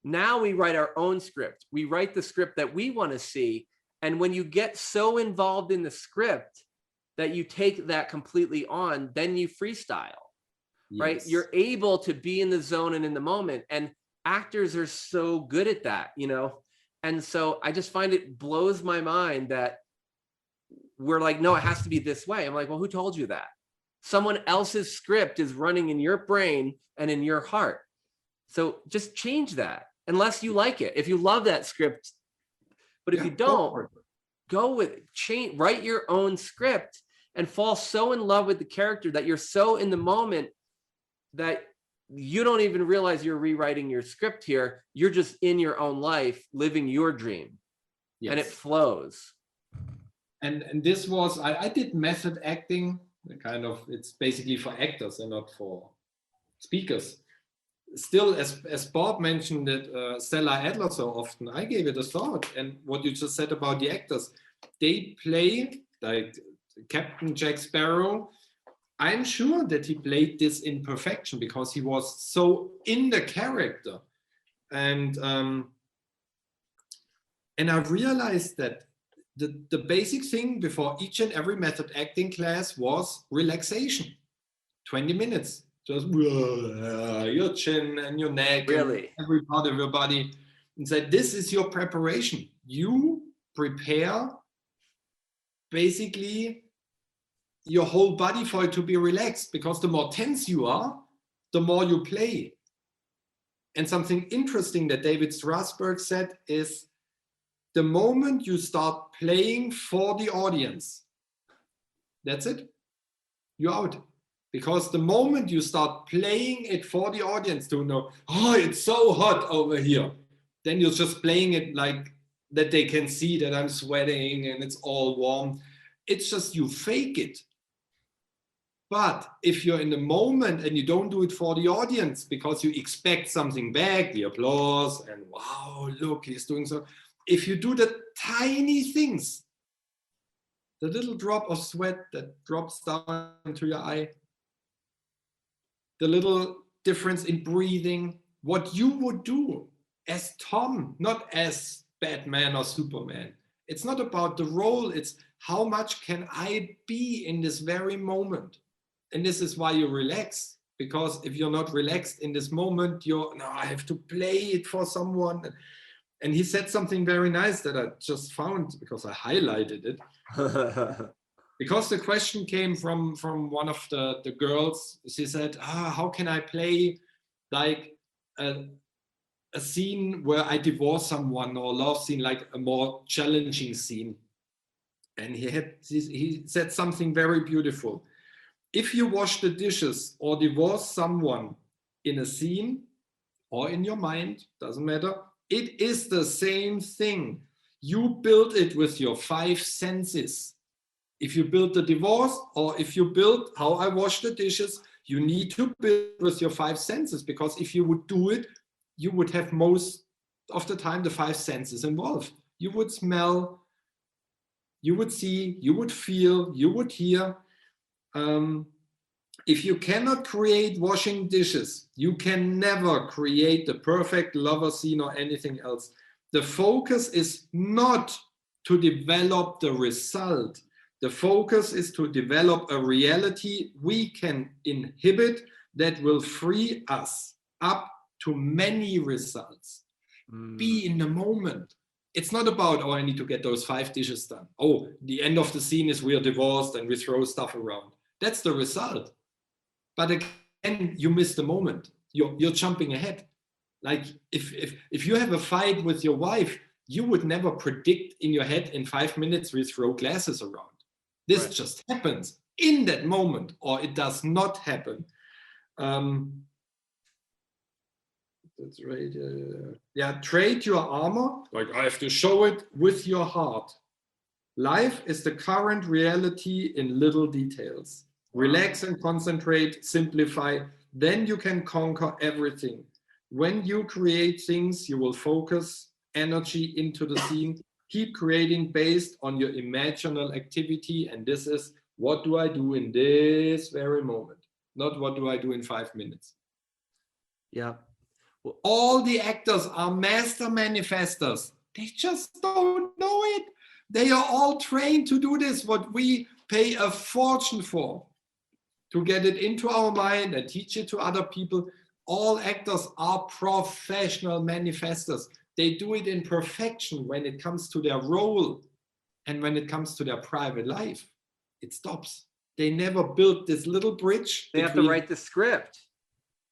Now we write our own script. We write the script that we want to see. And when you get so involved in the script that you take that completely on, then you freestyle, right? You're able to be in the zone and in the moment. And actors are so good at that, you know? And so I just find it blows my mind that we're like, no, it has to be this way. I'm like, well, who told you that? Someone else's script is running in your brain and in your heart. So just change that unless you like it. If you love that script, but if you don't, go with it. Change, write your own script and fall so in love with the character that you're so in the moment that you don't even realize you're rewriting your script here. You're just in your own life, living your dream, and it flows. And this was, I did method acting, kind of, it's basically for actors and not for speakers. Still, as Bob mentioned it, Stella Adler so often, I gave it a thought. And what you just said about the actors, they play like Captain Jack Sparrow. I'm sure that he played this in perfection because he was so in the character. And I realized that the basic thing before each and every method acting class was relaxation. 20 minutes. Just your chin and your neck, really, and every part of your body, and said, this is your preparation. You prepare basically your whole body for it to be relaxed, because the more tense you are, the more you play. And something interesting that David Strasberg said is, the moment you start playing for the audience, that's it, you're out. Because the moment you start playing it for the audience to know, oh, it's so hot over here, then you're just playing it like that they can see that I'm sweating and it's all warm. It's just you fake it. But if you're in the moment and you don't do it for the audience because you expect something back, the applause, and wow, look, he's doing so. If you do the tiny things, the little drop of sweat that drops down into your eye, the little difference in breathing, what you would do as Tom, not as Batman or Superman. It's not about the role, it's how much can I be in this very moment? And this is why you relax, because if you're not relaxed in this moment, no, I have to play it for someone. And he said something very nice that I just found because I highlighted it. Because the question came from one of the girls. She said, how can I play like a scene where I divorce someone, or a love scene, like a more challenging scene? And he said something very beautiful. If you wash the dishes or divorce someone in a scene or in your mind, doesn't matter, it is the same thing. You build it with your 5 senses. If you build the divorce, or if you build how I wash the dishes, you need to build with your 5 senses, because if you would do it, you would have most of the time the 5 senses involved. You would smell, you would see, you would feel, you would hear. If you cannot create washing dishes, you can never create the perfect lover scene or anything else. The focus is not to develop the result. The focus is to develop a reality we can inhibit that will free us up to many results. Be in the moment. It's not about, oh, I need to get those 5 dishes done. Oh, the end of the scene is we are divorced and we throw stuff around. That's the result. But again, you miss the moment. You're jumping ahead. Like if you have a fight with your wife, you would never predict in your head in 5 minutes we throw glasses around. This just happens in that moment, or it does not happen. That's right. Yeah, trade your armor. Like, I have to show it with your heart. Life is the current reality in little details. Relax and concentrate, simplify. Then you can conquer everything. When you create things, you will focus energy into the scene. Keep creating based on your imaginal activity. And this is, what do I do in this very moment? Not what do I do in 5 minutes. Yeah. Well, all the actors are master manifestors. They just don't know it. They are all trained to do this, what we pay a fortune for, to get it into our mind and teach it to other people. All actors are professional manifestors. They do it in perfection when it comes to their role, and when it comes to their private life, it stops. They never built this little bridge. They have to write the script.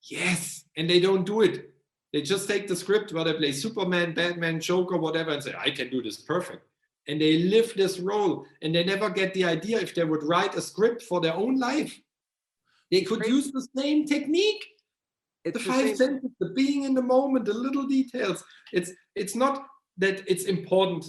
Yes, and they don't do it. They just take the script where they play Superman, Batman, Joker, whatever, and say, I can do this perfect. And they live this role, and they never get the idea if they would write a script for their own life. They could use the same technique. The 5 sentences, the being in the moment, the little details. It's not that it's important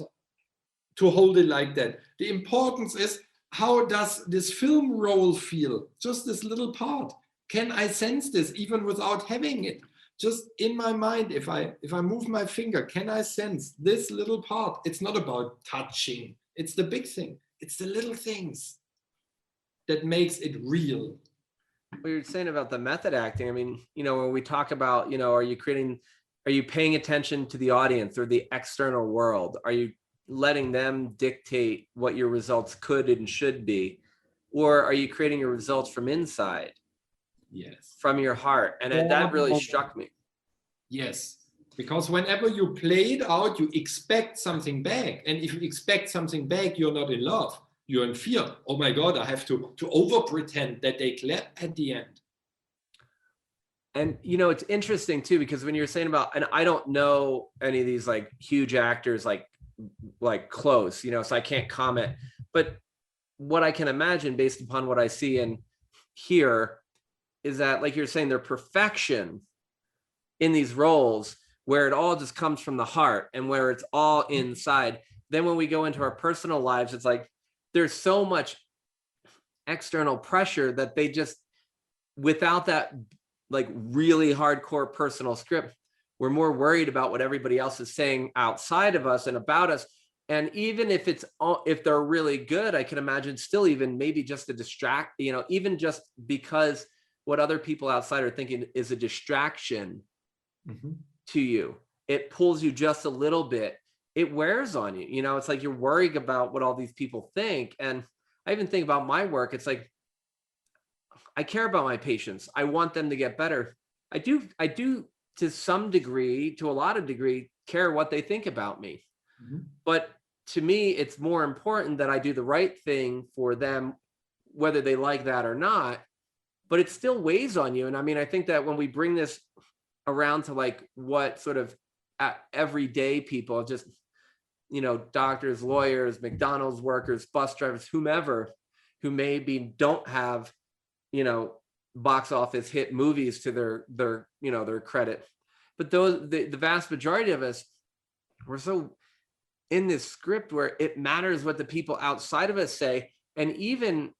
to hold it like that. The importance is, how does this film role feel? Just this little part. Can I sense this even without having it? Just in my mind, if I move my finger, can I sense this little part? It's not about touching. It's the big thing. It's the little things that makes it real. What you're saying about the method acting, I mean, when we talk about, are you paying attention to the audience or the external world? Are you letting them dictate what your results could and should be? Or are you creating your results from inside? Yes. From your heart. And that really struck me. Yes. Because whenever you play it out, you expect something back. And if you expect something back, you're not in love. You're in fear. Oh my God, I have to over pretend that they clap at the end. And, it's interesting too, because when you're saying about, and I don't know any of these like huge actors, like close, so I can't comment, but what I can imagine based upon what I see and hear is that, like you're saying, their perfection in these roles where it all just comes from the heart and where it's all inside. Then when we go into our personal lives, it's like, there's so much external pressure that they just, without that like really hardcore personal script, we're more worried about what everybody else is saying outside of us and about us. And even if they're really good, I can imagine still even maybe just to distract, even just because what other people outside are thinking is a distraction to you. It pulls you just a little bit. It wears on you. It's like you're worrying about what all these people think. And I even think about my work. It's like, I care about my patients. I want them to get better. I do to some degree, to a lot of degree, care what they think about me. But to me, it's more important that I do the right thing for them, whether they like that or not. But it still weighs on you. And I mean, I think that when we bring this around to like what sort of everyday people, just, doctors, lawyers, McDonald's workers, bus drivers, whomever, who maybe don't have, box office hit movies to their credit. But the vast majority of us, we're so in this script where it matters what the people outside of us say. And even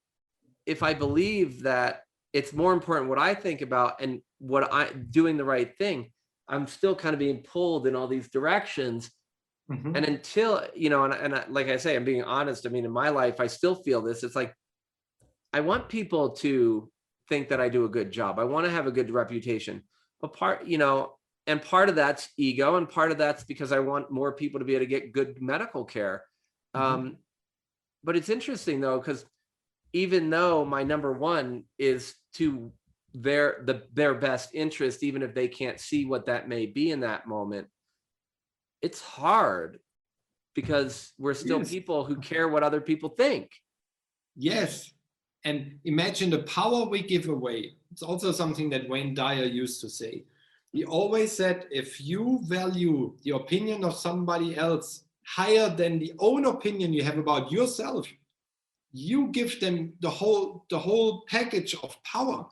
if I believe that it's more important what I think about and what I'm doing the right thing, I'm still kind of being pulled in all these directions. And until, and like I say, I'm being honest. I mean, in my life, I still feel this. It's like, I want people to think that I do a good job. I want to have a good reputation. But part of that's ego, and part of that's because I want more people to be able to get good medical care. But it's interesting though, because even though my number one is to their best interest, even if they can't see what that may be in that moment. It's hard because we're still people who care what other people think. Yes. And imagine the power we give away. It's also something that Wayne Dyer used to say. He always said, if you value the opinion of somebody else higher than the own opinion you have about yourself, you give them the whole package of power.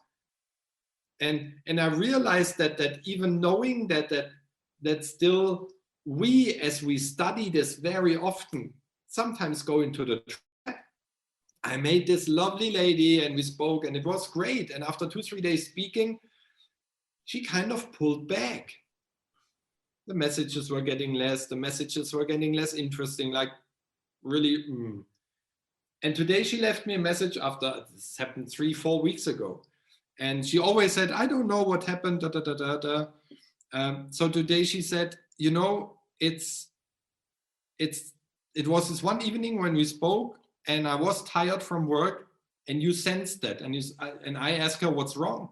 And I realized that even knowing that still we, as we study this very often, sometimes go into the trap. I made this lovely lady and we spoke and it was great. And after 2-3 days speaking, she kind of pulled back. The messages were getting less, interesting, like really. And today she left me a message after this happened 3-4 weeks ago. And she always said, I don't know what happened. So today she said, you know, it was this one evening when we spoke and I was tired from work and you sensed that. And I asked her, what's wrong?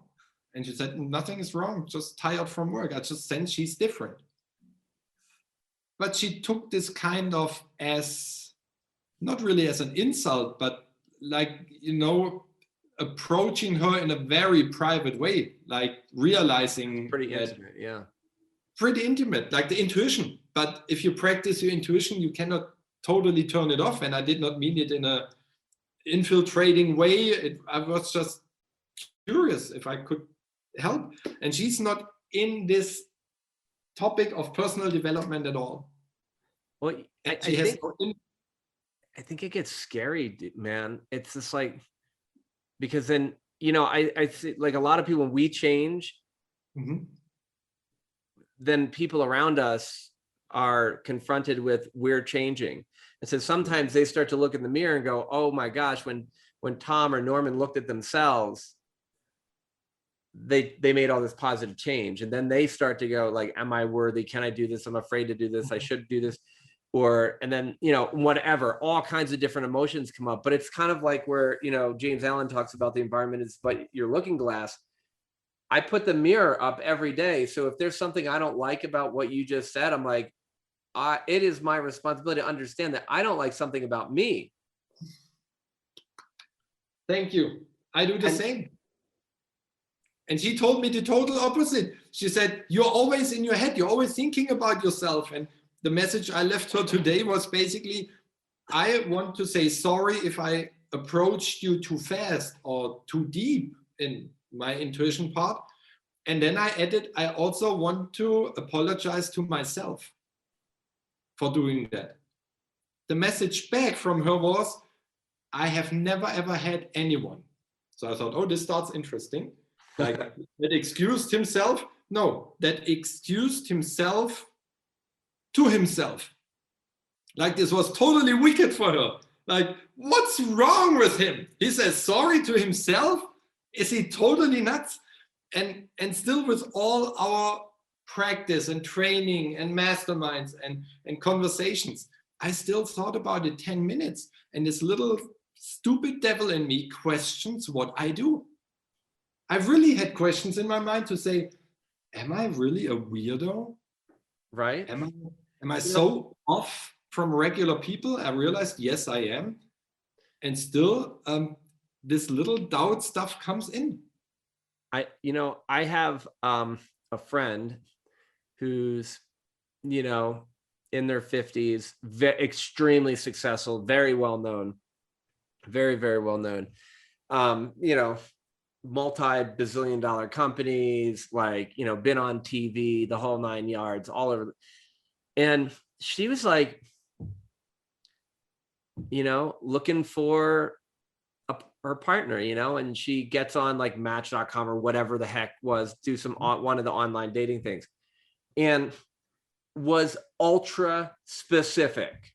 And she said, nothing is wrong, just tired from work. I just sense she's different. But she took this kind of as, not really as an insult, but like, you know, approaching her in a very private way, like realizing Pretty intimate, yeah. Pretty intimate, like the intuition. But if you practice your intuition, you cannot totally turn it off. And I did not mean it in a infiltrating way. I was just curious if I could help. And she's not in this topic of personal development at all. Well, I think it gets scary, man. It's just like, because then, you know, I see like a lot of people, when we change, then people around us are confronted with we're changing. And so sometimes they start to look in the mirror and go, oh my gosh, when Tom or Norman looked at themselves, they made all this positive change. And then they start to go like, am I worthy? Can I do this? I'm afraid to do this. I should do this. And then, you know, whatever, all kinds of different emotions come up. But it's kind of like where, you know, James Allen talks about the environment is but your looking glass. I put the mirror up every day. So if there's something I don't like about what you just said, I'm like, it is my responsibility to understand that I don't like something about me. Thank you. I do the same. And she told me the total opposite. She said, you're always in your head. You're always thinking about yourself. And the message I left her today was basically, I want to say sorry if I approached you too fast or too deep in my intuition part. And then I added, I also want to apologize to myself for doing that. The message back from her was, I have never ever had anyone. So I thought, oh, this starts interesting. Like that excused himself. No, that excused himself to himself. Like this was totally wicked for her. Like, what's wrong with him? He says sorry to himself. Is he totally nuts? And still with all our practice and training and masterminds and conversations, I still thought about it 10 minutes. And this little stupid devil in me questions what I do. I've really had questions in my mind to say, am I really a weirdo? Right. Am I so off from regular people? I realized, yes, I am. And still, this little doubt stuff comes in. I have a friend who's, you know, in their 50s, extremely successful, very well known, very, very well known. You know, multi-bazillion dollar companies, like, you know, been on TV, the whole 9 yards, all over. And she was like, you know, looking for her partner, you know, and she gets on like Match.com or whatever the heck was, do some one of the online dating things, and was ultra specific.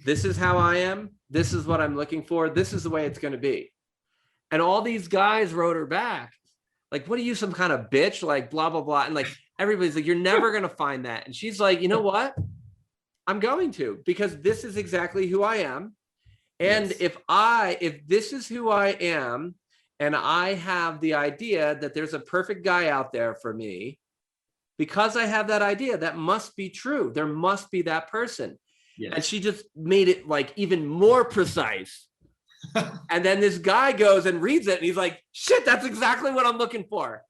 This is how I am. This is what I'm looking for. This is the way it's going to be. And all these guys wrote her back, like, what are you, some kind of bitch? Like, blah, blah, blah. And like, everybody's like, you're never going to find that. And she's like, you know what? I'm going to, because this is exactly who I am. And yes, if this is who I am, and I have the idea that there's a perfect guy out there for me. Because I have that idea, that must be true. There must be that person. Yes. And she just made it like even more precise. And then this guy goes and reads it and he's like, shit, that's exactly what I'm looking for.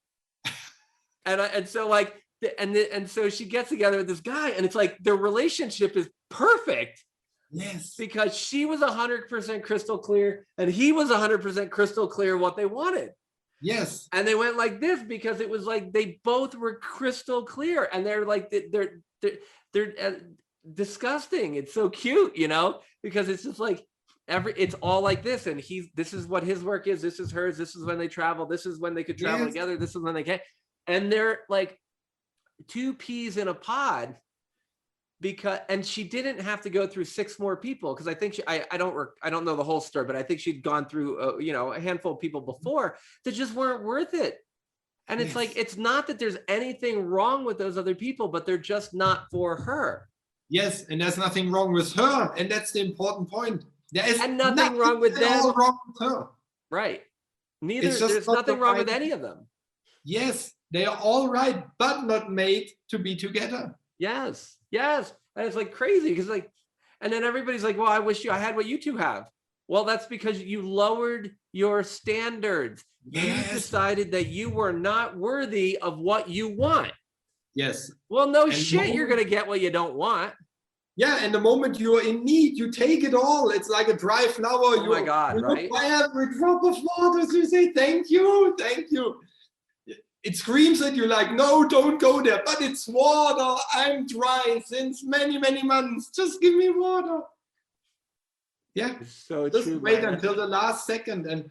And so she gets together with this guy, and it's like their relationship is perfect. Yes. Because she was 100% crystal clear and he was 100% crystal clear what they wanted. Yes. And they went like this because it was like they both were crystal clear, and they're like they're disgusting. It's so cute, you know, because it's just like it's all like this, and this is what his work is, this is hers, this is when they travel, this is when they could travel together, this is when they can't, and they're like two peas in a pod. And she didn't have to go through 6 more people, because I think I don't know the whole story, but I think she'd gone through a handful of people before that just weren't worth it. And it's like, it's not that there's anything wrong with those other people, but they're just not for her. Yes, and there's nothing wrong with her, and that's the important point. There is nothing wrong with them. All wrong with her. Right. There's nothing wrong with any of them. Yes, they are all right, but not made to be together. Yes. And it's like crazy, because and then everybody's like, well, I wish I had what you two have. Well, that's because you lowered your standards. Yes. You decided that you were not worthy of what you want. Yes. Well, no shit, you're going to get what you don't want. Yeah, and the moment you're in need, you take it all. It's like a dry flower. Oh my God, right? By every drop of water, you say, thank you. It screams at you like, no, don't go there. But it's water. I'm dry since many, many months. Just give me water. Yeah. It's so just true. Wait until the last second. And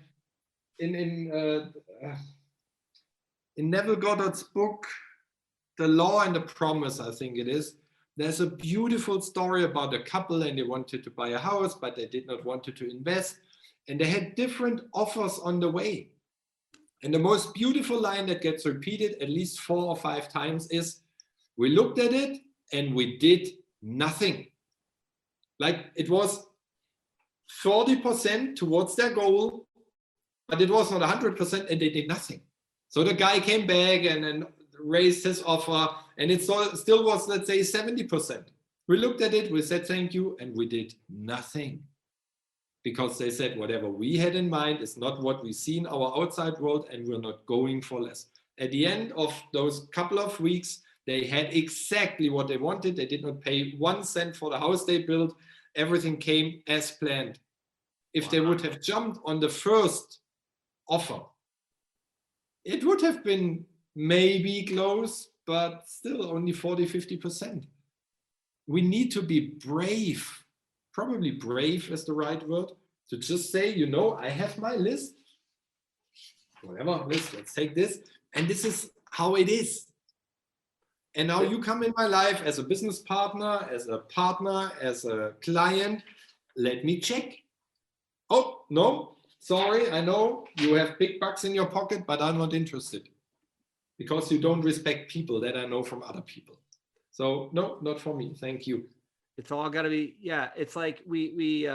in Neville Goddard's book, The Law and the Promise, I think it is, there's a beautiful story about a couple, and they wanted to buy a house, but they did not want to invest. And they had different offers on the way. And the most beautiful line that gets repeated at least 4 or 5 times is, we looked at it and we did nothing. Like it was 40% towards their goal, but it was not 100%, and they did nothing. So the guy came back and then raised his offer, and it still was, let's say, 70%. We looked at it, we said thank you, and we did nothing. Because they said whatever we had in mind is not what we see in our outside world, and we're not going for less. At the end of those couple of weeks, they had exactly what they wanted. They did not pay 1 cent for the house they built. Everything came as planned. If they would have jumped on the first offer, it would have been maybe close, but still only 40-50%. We need to be brave. Probably brave is the right word, to just say, I have my list, whatever list, let's take this, and this is how it is. And now you come in my life as a business partner, as a client, let me check. Oh, no, sorry, I know you have big bucks in your pocket, but I'm not interested. Because you don't respect people, that I know from other people. So no, not for me, thank you. It's all got to be, it's like we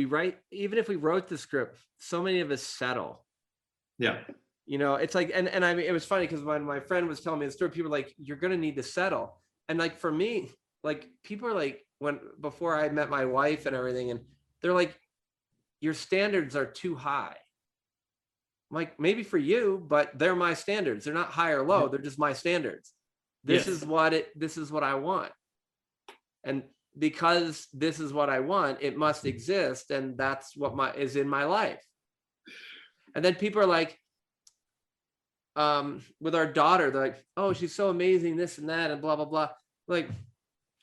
write, even if we wrote the script, so many of us settle. Yeah. It's like, and I mean, it was funny because when my friend was telling me the story, people were like, you're going to need to settle. And like, for me, like people are like, before I met my wife and everything, and they're like, your standards are too high. I'm like, maybe for you, but they're my standards. They're not high or low. They're just my standards. This is what I want. And because this is what I want, it must exist. And that's what is in my life. And then people are like, with our daughter, they're like, oh, she's so amazing, this and that, and blah, blah, blah. Like,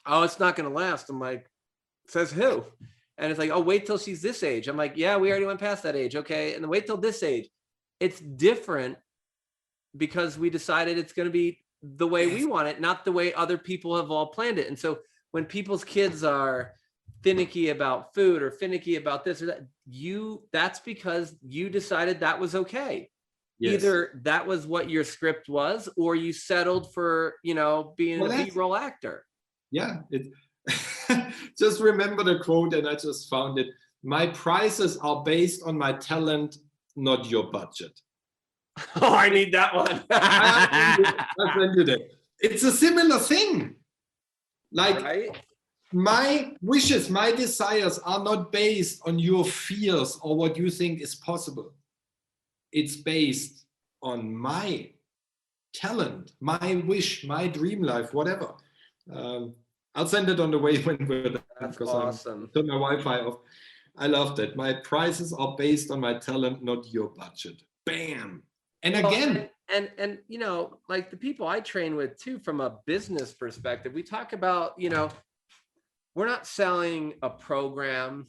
oh, it's not going to last. I'm like, says who? And it's like, oh, wait till she's this age. I'm like, yeah, we already went past that age. Okay. And then wait till this age. It's different because we decided it's going to be the way we want it, not the way other people have all planned it. And so when people's kids are finicky about food or finicky about this or that, that's because you decided that was okay. Yes. Either that was what your script was, or you settled for, being a B-roll actor. Yeah. Just remember the quote, and I just found it. My prices are based on my talent, not your budget. Oh, I need that one. I'll send you that. It's a similar thing. Like, right? my wishes, my desires are not based on your fears or what you think is possible. It's based on my talent, my wish, my dream life, whatever. I'll send it on the way when we're done. That's because awesome. I turned my Wi-Fi off. I love that. My prices are based on my talent, not your budget. Bam. And again, and you know, like the people I train with too, from a business perspective, we talk about, you know, we're not selling a program,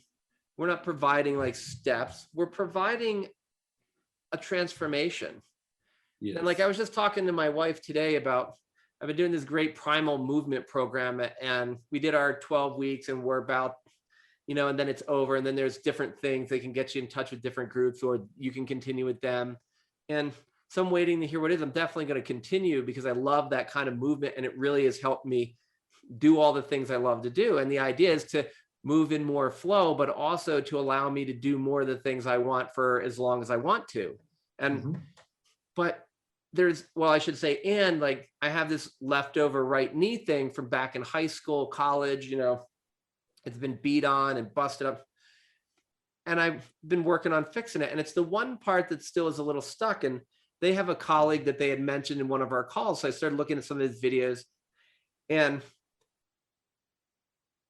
we're not providing like steps, we're providing a transformation. yes. And like I was just talking to my wife today about, I've been doing this great primal movement program, and we did our 12 weeks and we're about, you know, and then it's over, and then there's different things. They can get you in touch with different groups, or you can continue with them. And so I'm waiting to hear what it is. I'm definitely going to continue because I love that kind of movement, and it really has helped me do all the things I love to do. And the idea is to move in more flow, but also to allow me to do more of the things I want for as long as I want to. And but there's, well, I should say, and like I have this leftover right knee thing from back in high school, college, you know, it's been beat on and busted up. And I've been working on fixing it. And it's the one part that still is a little stuck. And they have a colleague that they had mentioned in one of our calls. So I started looking at some of his videos, and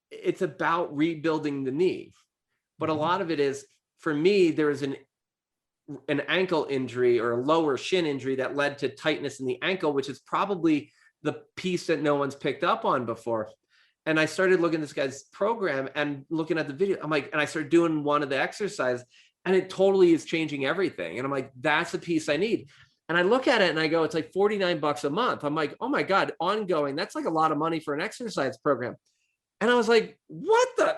it's about rebuilding the knee. But a lot of it is, for me, there is an ankle injury or a lower shin injury that led to tightness in the ankle, which is probably the piece that no one's picked up on before. And I started looking at this guy's program and looking at the video. I'm like, and I started doing one of the exercises, and it totally is changing everything. And I'm like, that's the piece I need. And I look at it and I go, it's like $49 a month. I'm like, oh my God, ongoing. That's like a lot of money for an exercise program. And I was like, what the,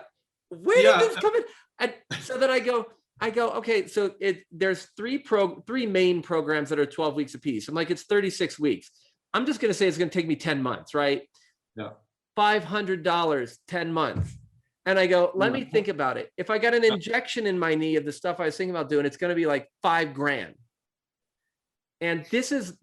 where did this come in? And so then I go, okay, so there's three main programs that are 12 weeks apiece. I'm like, it's 36 weeks. I'm just going to say it's going to take me 10 months, right? Yeah. $500, 10 months. And I go, let me think about it. If I got an injection in my knee of the stuff I was thinking about doing, it's going to be like $5,000. And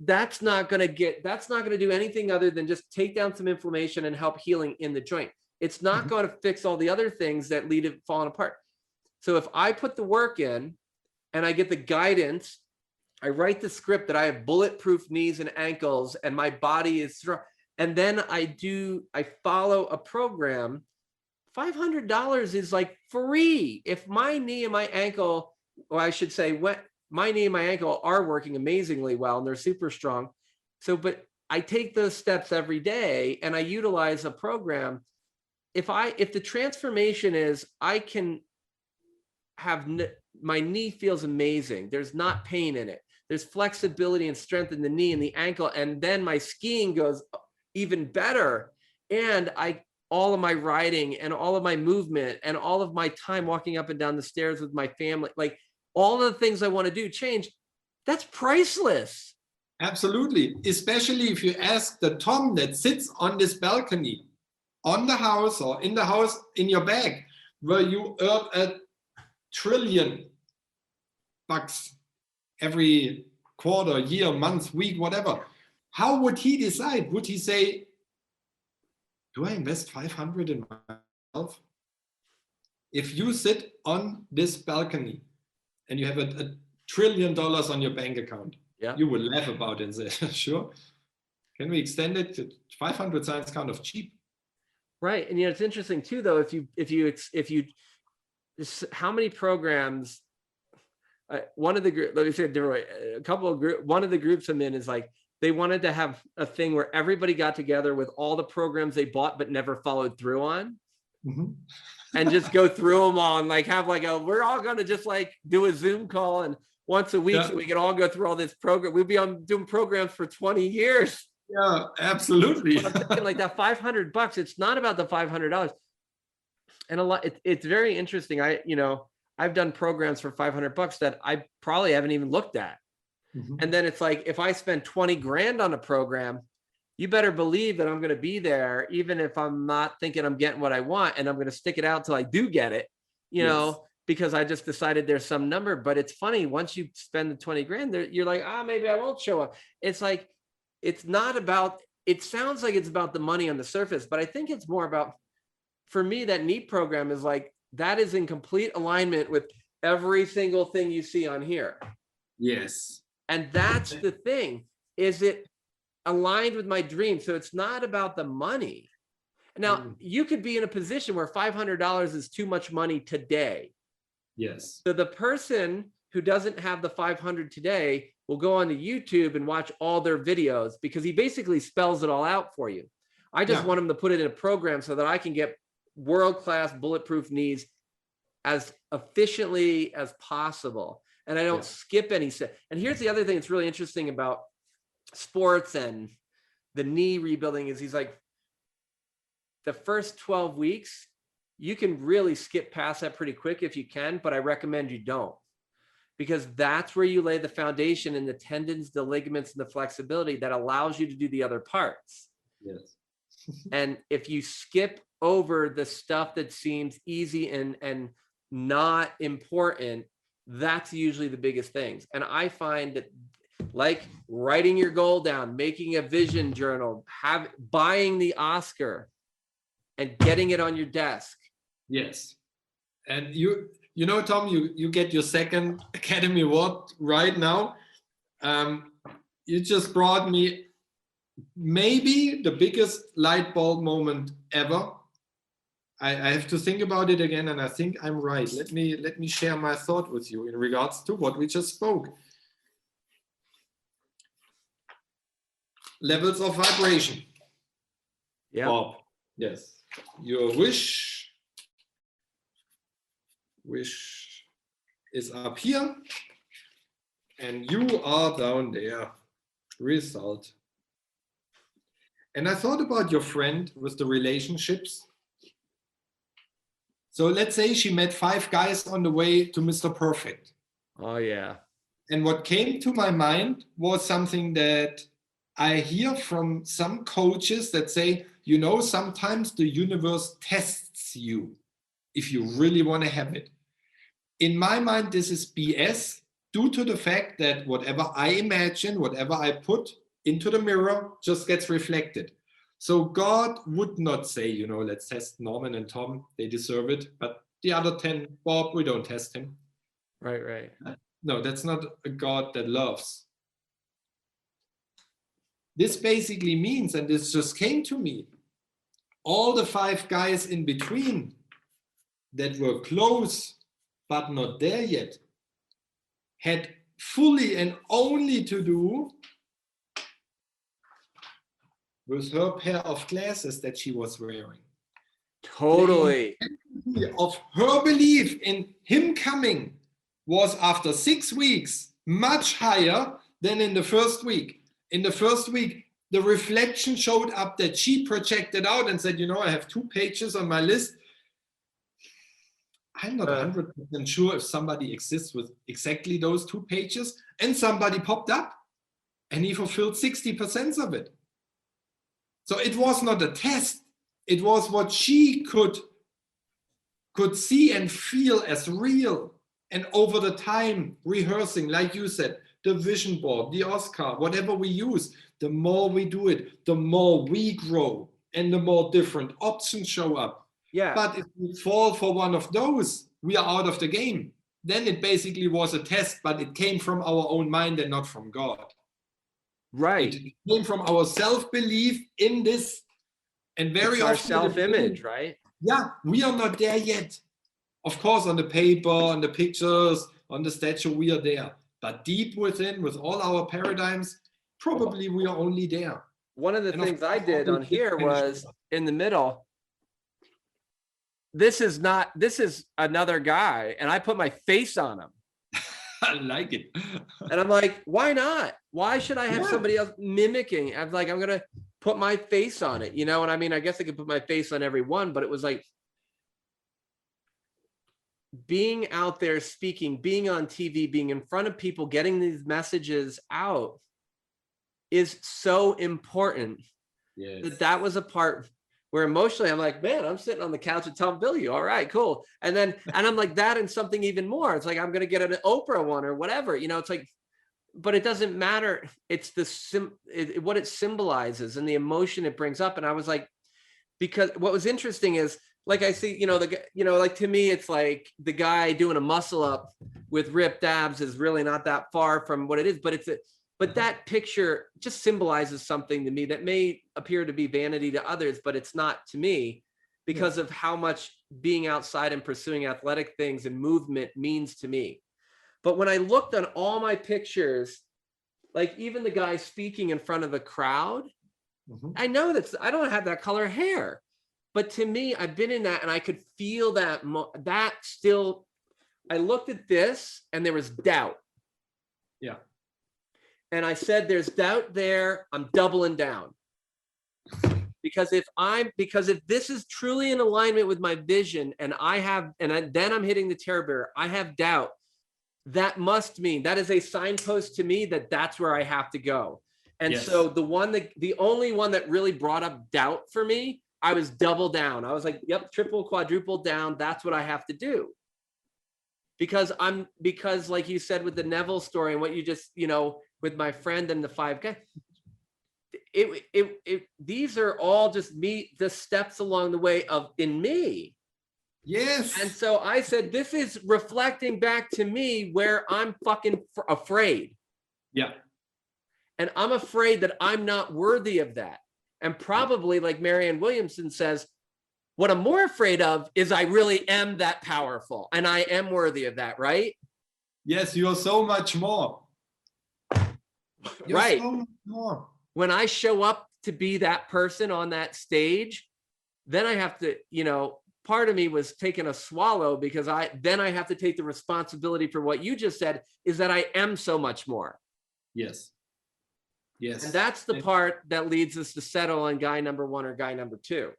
that's not going to do anything other than just take down some inflammation and help healing in the joint. It's not going to fix all the other things that lead it falling apart. So if I put the work in and I get the guidance, I write the script that I have bulletproof knees and ankles and my body is strong, and then I follow a program, $500 is like free. If my knee and my ankle, or I should say, my knee and my ankle are working amazingly well and they're super strong. So, but I take those steps every day and I utilize a program. If the transformation is, I can have, my knee feels amazing. There's not pain in it. There's flexibility and strength in the knee and the ankle. And then my skiing goes even better. And all of my riding and all of my movement and all of my time walking up and down the stairs with my family, like all of the things I want to do change. That's priceless. Absolutely. Especially if you ask the Tom that sits on this balcony on the house or in the house in your bag, where you earn $1 trillion every quarter, year, month, week, whatever. How would he decide? Would he say, do I invest 500 in myself? If you sit on this balcony and you have $1 trillion on your bank account, you will laugh about it and say, sure. Can we extend it to 500? Sounds kind of cheap. Right. And it's interesting too, though, if you how many programs, one of the group, let me say it different way, a couple of group, one of the groups I'm in is like, they wanted to have a thing where everybody got together with all the programs they bought but never followed through on, and just go through them all and like have like we're all going to just like do a Zoom call and once a week so we can all go through all this program. We'll be doing programs for 20 years. Yeah, absolutely. But I'm thinking like that $500, it's not about the $500. And a lot, it's very interesting. I've done programs for $500 that I probably haven't even looked at. And then it's like, if I spend 20 grand on a program, you better believe that I'm going to be there, even if I'm not thinking I'm getting what I want, and I'm going to stick it out till I do get it, you know, because I just decided there's some number. But it's funny, once you spend the 20 grand there, you're like, maybe I won't show up. It's like, it's not about, it sounds like it's about the money on the surface, but I think it's more about, for me, that NEAT program is like, that is in complete alignment with every single thing you see on here. Yes. And that's the thing, is it aligned with my dream? So it's not about the money. Now, you could be in a position where $500 is too much money today. Yes. So the person who doesn't have the 500 today will go onto YouTube and watch all their videos, because he basically spells it all out for you. I just want him to put it in a program so that I can get world-class bulletproof knees as efficiently as possible. And I don't skip any set. And here's the other thing that's really interesting about sports and the knee rebuilding is, he's like, the first 12 weeks, you can really skip past that pretty quick if you can, but I recommend you don't, because that's where you lay the foundation and the tendons, the ligaments, and the flexibility that allows you to do the other parts. Yes. And if you skip over the stuff that seems easy and not important, that's usually the biggest things. And I find that, like writing your goal down, making a vision journal, buying the Oscar and getting it on your desk. Yes. And you know, Tom, you get your second Academy Award right now. You just brought me maybe the biggest light bulb moment ever. I have to think about it again, and I think I'm right. Let me share my thought with you in regards to what we just spoke. Levels of vibration. Yeah. Bob. Yes. Your wish is up here, and you are down there. Result. And I thought about your friend with the relationships. So let's say she met 5 guys on the way to Mr. Perfect. Oh, yeah. And what came to my mind was something that I hear from some coaches that say, you know, sometimes the universe tests you if you really want to have it. In my mind, this is BS, due to the fact that whatever I imagine, whatever I put into the mirror just gets reflected. So God would not say, you know, let's test Norman and Tom, they deserve it. But the other 10, Bob, we don't test him. Right. No, that's not a God that loves. This basically means, and this just came to me, all the 5 guys in between that were close but not there yet had fully and only to do with her pair of glasses that she was wearing. Totally. Of her belief in him coming was, after 6 weeks, much higher than in the first week. In the first week, the reflection showed up that she projected out and said, you know, I have 2 pages on my list. I'm not 100% sure if somebody exists with exactly those 2 pages. And somebody popped up and he fulfilled 60% of it. So it was not a test. It was what she could see and feel as real. And over the time, rehearsing, like you said, the vision board, the Oscar, whatever we use, the more we do it, the more we grow and the more different options show up. Yeah. But if we fall for one of those, we are out of the game. Then it basically was a test, but it came from our own mind and not from God. Right. It came from our self-belief in this. And very our often self-image, right? Yeah, we are not there yet. Of course, on the paper, on the pictures, on the statue, we are there. But deep within, with all our paradigms, probably we are only there. One of the things I did on here was, in the middle, this is another guy, and I put my face on him. I like it. And I'm like, why not? Why should I have somebody else mimicking? I'm like, I'm gonna put my face on it, you know? And I mean, I guess I could put my face on every one, but it was like being out there speaking, being on TV, being in front of people, getting these messages out is so important. Yes. That was a part. Where emotionally I'm like, man, I'm sitting on the couch with Tom Billieu. All right, cool. And I'm like that and something even more. It's like, I'm going to get an Oprah one or whatever, it's like, but it doesn't matter. It's what it symbolizes and the emotion it brings up. And I was like, because what was interesting is like, I see, like to me, it's like the guy doing a muscle up with ripped abs is really not that far from what it is, but that picture just symbolizes something to me that may appear to be vanity to others, but it's not to me because of how much being outside and pursuing athletic things and movement means to me. But when I looked on all my pictures, like even the guy speaking in front of a crowd, I know I don't have that color hair, but to me, I've been in that and I could feel that still, I looked at this and there was doubt. Yeah. And I said, there's doubt there. I'm doubling down. Because if this is truly in alignment with my vision and then I'm hitting the terror barrier, I have doubt. That must mean that is a signpost to me that that's where I have to go. And so the only one that really brought up doubt for me, I was double down. I was like, yep, triple, quadruple down. That's what I have to do. Because like you said with the Neville story and what you just, with my friend and the 5 guys, these are all just the steps along the way in me. Yes. And so I said, this is reflecting back to me where I'm fucking afraid. Yeah. And I'm afraid that I'm not worthy of that. And probably like Marianne Williamson says, what I'm more afraid of is I really am that powerful and I am worthy of that, right? Yes, you're so much more. Right. So much more. When I show up to be that person on that stage, then I have to, part of me was taking a swallow because then I have to take the responsibility for what you just said is that I am so much more. Yes. Yes. And that's the part that leads us to settle on guy number 1 or guy number 2.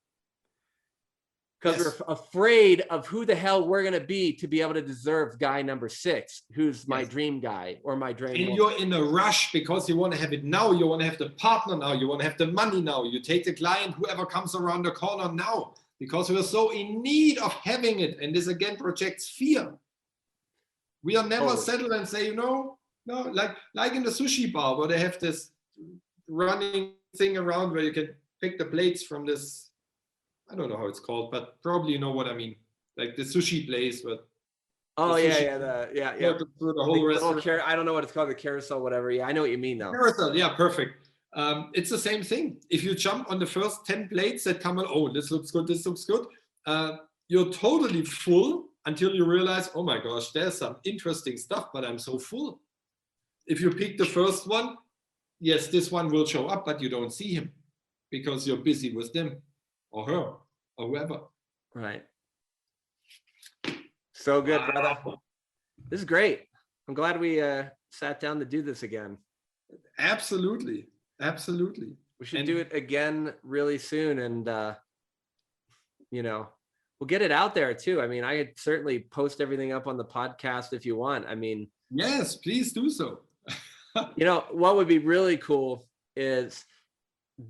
Because we're afraid of who the hell we're going to be able to deserve guy number 6, who's my dream guy or my dream. And you're in a rush because you want to have it now. You want to have the partner now. You want to have the money now. You take the client, whoever comes around the corner now, because we're so in need of having it. And this again projects fear. We are never settled and say, no, like in the sushi bar where they have this running thing around where you can pick the plates from this, I don't know how it's called, but probably you know what I mean. Like the sushi place, but through the whole restaurant. I don't know what it's called, the carousel, whatever. Yeah, I know what you mean though. Carousel, yeah, perfect. It's the same thing. If you jump on the first 10 plates that come on, oh, this looks good, you're totally full until you realize, oh my gosh, there's some interesting stuff, but I'm so full. If you pick the first one, yes, this one will show up, but you don't see him because you're busy with them or her or whoever. Right. So good, brother. This is great. I'm glad we sat down to do this again. Absolutely. Absolutely. We should do it again really soon. And, we'll get it out there too. I mean, I could certainly post everything up on the podcast if you want. I mean, yes, please do so. What would be really cool is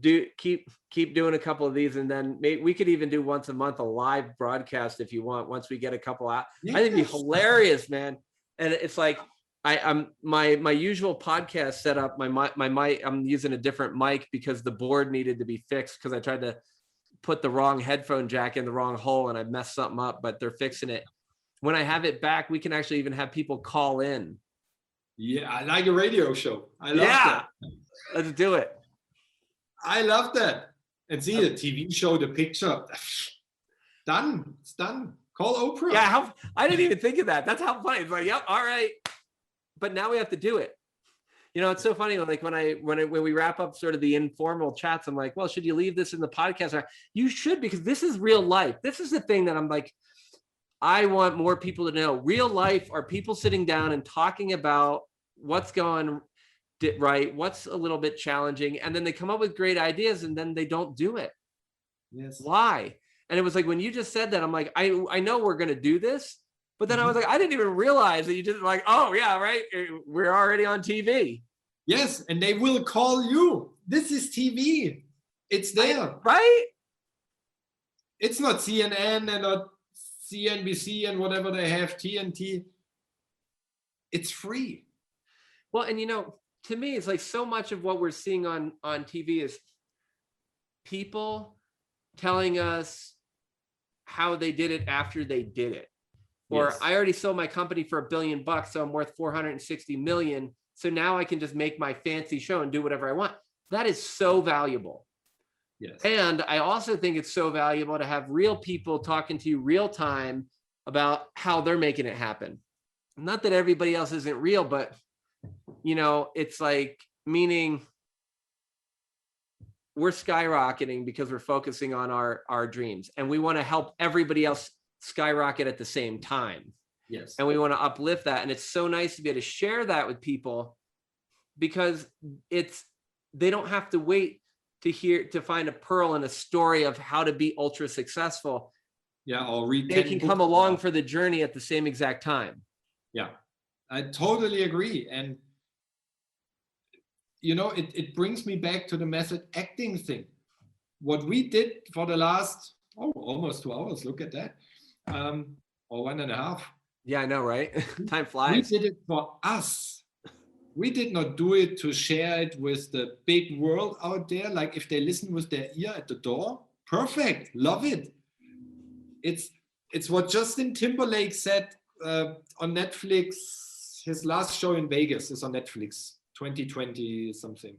keep doing a couple of these, and then maybe we could even do once a month a live broadcast if you want. Once we get a couple out, yes. I think it'd be hilarious, man. And it's like I'm my usual podcast setup. My mic, I'm using a different mic because the board needed to be fixed because I tried to put the wrong headphone jack in the wrong hole and I messed something up. But they're fixing it. When I have it back, we can actually even have people call in. Yeah, I like a radio show. I love that. Let's do it. I love that. And see the TV show, the picture. Done. It's done. Call Oprah. Yeah, I didn't even think of that. That's how funny. It's like, yep, all right. But now we have to do it. It's so funny. Like when we wrap up sort of the informal chats, I'm like, well, should you leave this in the podcast? You should, because this is real life. This is the thing that I'm like, I want more people to know. Real life are people sitting down and talking about what's going right, what's a little bit challenging, and then they come up with great ideas and then they don't do it. Yes. Why? And it was like when you just said that, I'm like, I know we're going to do this, but then I was like, I didn't even realize that you just like, oh yeah, right, we're already on TV. Yes, and they will call you. This is TV. It's there. Right? It's not CNN and not CNBC and whatever they have, TNT. It's free. Well, and to me, it's like so much of what we're seeing on TV is people telling us how they did it after they did it. Or Yes. I already sold my company for $1 billion, so I'm worth 460 million. So now I can just make my fancy show and do whatever I want. That is so valuable. Yes. And I also think it's so valuable to have real people talking to you real time about how they're making it happen. Not that everybody else isn't real, but it's like, meaning we're skyrocketing because we're focusing on our dreams, and we want to help everybody else skyrocket at the same time. Yes. And we want to uplift that. And it's so nice to be able to share that with people, because they don't have to wait to find a pearl in a story of how to be ultra successful. Yeah, or read. They can come along for the journey at the same exact time. Yeah, I totally agree. And it brings me back to the method acting thing. What we did for the last almost 2 hours, look at that, or 1.5. Yeah, I know, right? Time flies. We did it for us. We did not do it to share it with the big world out there. Like if they listen with their ear at the door, perfect, love it. It's what Justin Timberlake said on Netflix. His last show in Vegas is on Netflix, 2020 something.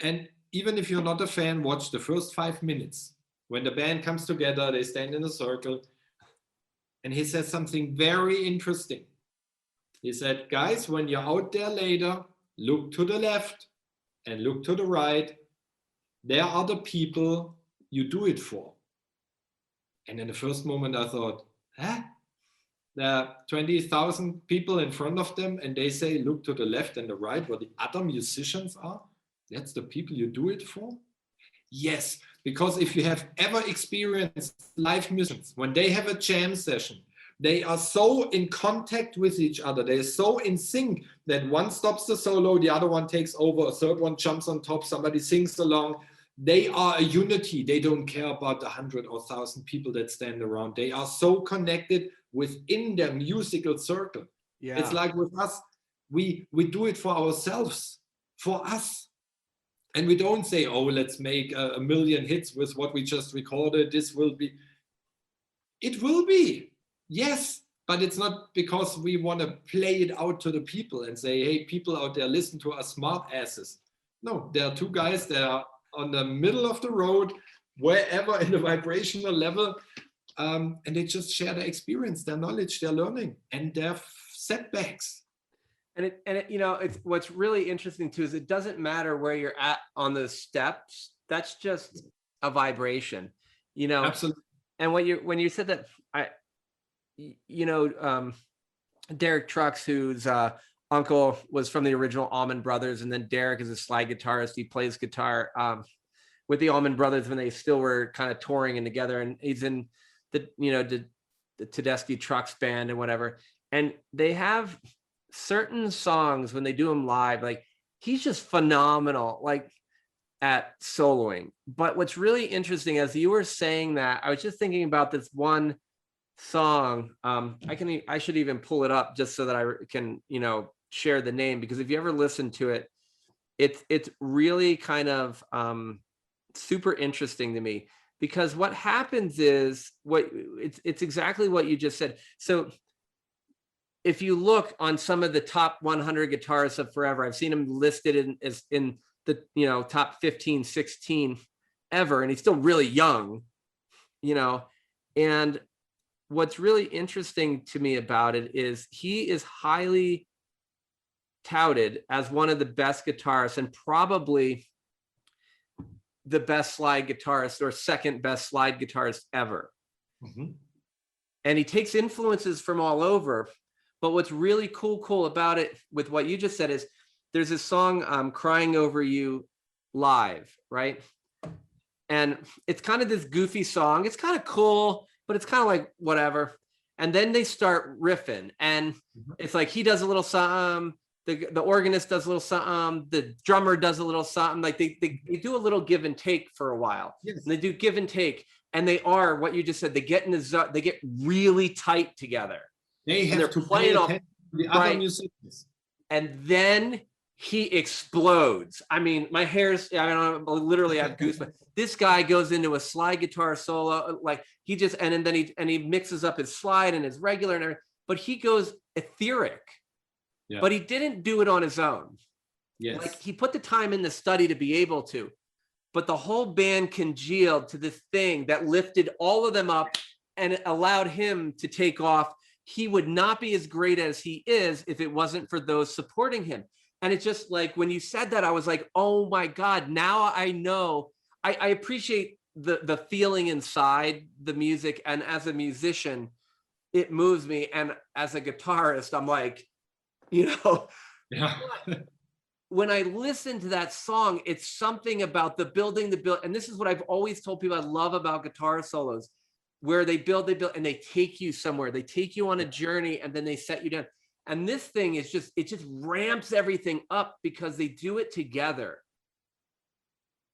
And even if you're not a fan, watch the first 5 minutes. When the band comes together, they stand in a circle. And he says something very interesting. He said, guys, when you're out there later, look to the left and look to the right. There are the people you do it for. And in the first moment, I thought, huh? There are 20,000 people in front of them, and they say, look to the left and the right, where the other musicians are. That's the people you do it for? Yes, because if you have ever experienced live musicians, when they have a jam session, they are so in contact with each other. They're so in sync that one stops the solo, the other one takes over, a third one jumps on top, somebody sings along. They are a unity. They don't care about 100 or 1,000 people that stand around. They are so connected within their musical circle. Yeah. It's like with us, we do it for ourselves, for us. And we don't say, oh, let's make a million hits with what we just recorded. This will be. It will be. Yes, but it's not because we want to play it out to the people and say, hey, people out there, listen to us smart asses. No, there are two guys that are on the middle of the road, wherever in the vibrational level, and they just share their experience, their knowledge, their learning, and their setbacks. And it's what's really interesting too is it doesn't matter where you're at on the steps. That's just a vibration, Absolutely. And when you said that, Derek Trucks, whose uncle was from the original Allman Brothers, and then Derek is a slide guitarist. He plays guitar with the Allman Brothers when they still were kind of touring and together, and he's in the Tedeschi Trucks band and whatever. And they have certain songs when they do them live, like he's just phenomenal, like at soloing. But what's really interesting, as you were saying that, I was just thinking about this one song. I should even pull it up just so that I can share the name, because if you ever listen to it, it's really kind of super interesting to me, because what happens is it's exactly what you just said. So if you look on some of the top 100 guitarists of forever, I've seen him listed in the top 15, 16 ever, and he's still really young, and what's really interesting to me about it is he is highly touted as one of the best guitarists, and probably the best slide guitarist or second best slide guitarist ever. Mm-hmm. And he takes influences from all over. But what's really cool about it, with what you just said, is there's this song, Crying Over You live, right? And it's kind of this goofy song. It's kind of cool, but it's kind of like whatever. And then they start riffing, and it's like he does a little something, the organist does a little something, the drummer does a little something. Like they do a little give and take for a while. Yes. And they do give and take, and they are what you just said. They get in the they get really tight together. They And have they're to playing pay off, attention to the other right. musicians. And then he explodes. I mean, my hair's, I don't know, literally I have goosebumps. This guy goes into a slide guitar solo, like he just, and then he mixes up his slide and his regular and everything, but he goes etheric. Yeah. But he didn't do it on his own. Yes. Like he put the time in the study to be able to, but the whole band congealed to this thing that lifted all of them up and allowed him to take off. He would not be as great as he is if it wasn't for those supporting him. And it's just like, when you said that, I was like, oh my God, now I know. I appreciate the feeling inside the music. And as a musician, it moves me. And as a guitarist, I'm like, Yeah. when I listen to that song, it's something about the build. And this is what I've always told people I love about guitar solos, where they build, and they take you somewhere. They take you on a journey, and then they set you down. And this thing is just, it just ramps everything up because they do it together.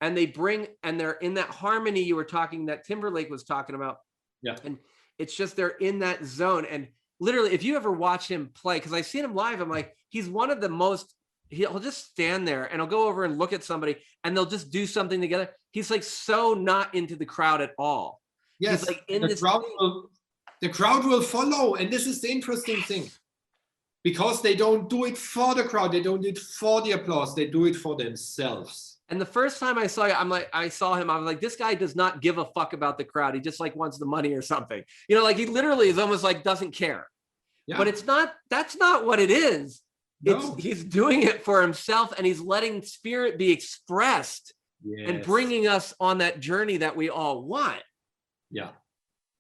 And they're in that harmony you were talking, that Timberlake was talking about. Yeah. And it's just, they're in that zone. And literally, if you ever watch him play, because I've seen him live, I'm like, he's one of the most, he'll just stand there and he'll go over and look at somebody and they'll just do something together. He's like so not into the crowd at all. Yes. He's like in the this crowd will follow. And this is the interesting thing. Because they don't do it for the crowd. They don't do it for the applause. They do it for themselves. And the first time I saw him, I was like, this guy does not give a fuck about the crowd. He just like wants the money or something. Like he literally is almost like doesn't care. Yeah. But that's not what it is. No. He's doing it for himself, and he's letting spirit be expressed. Yes. And bringing us on that journey that we all want. Yeah.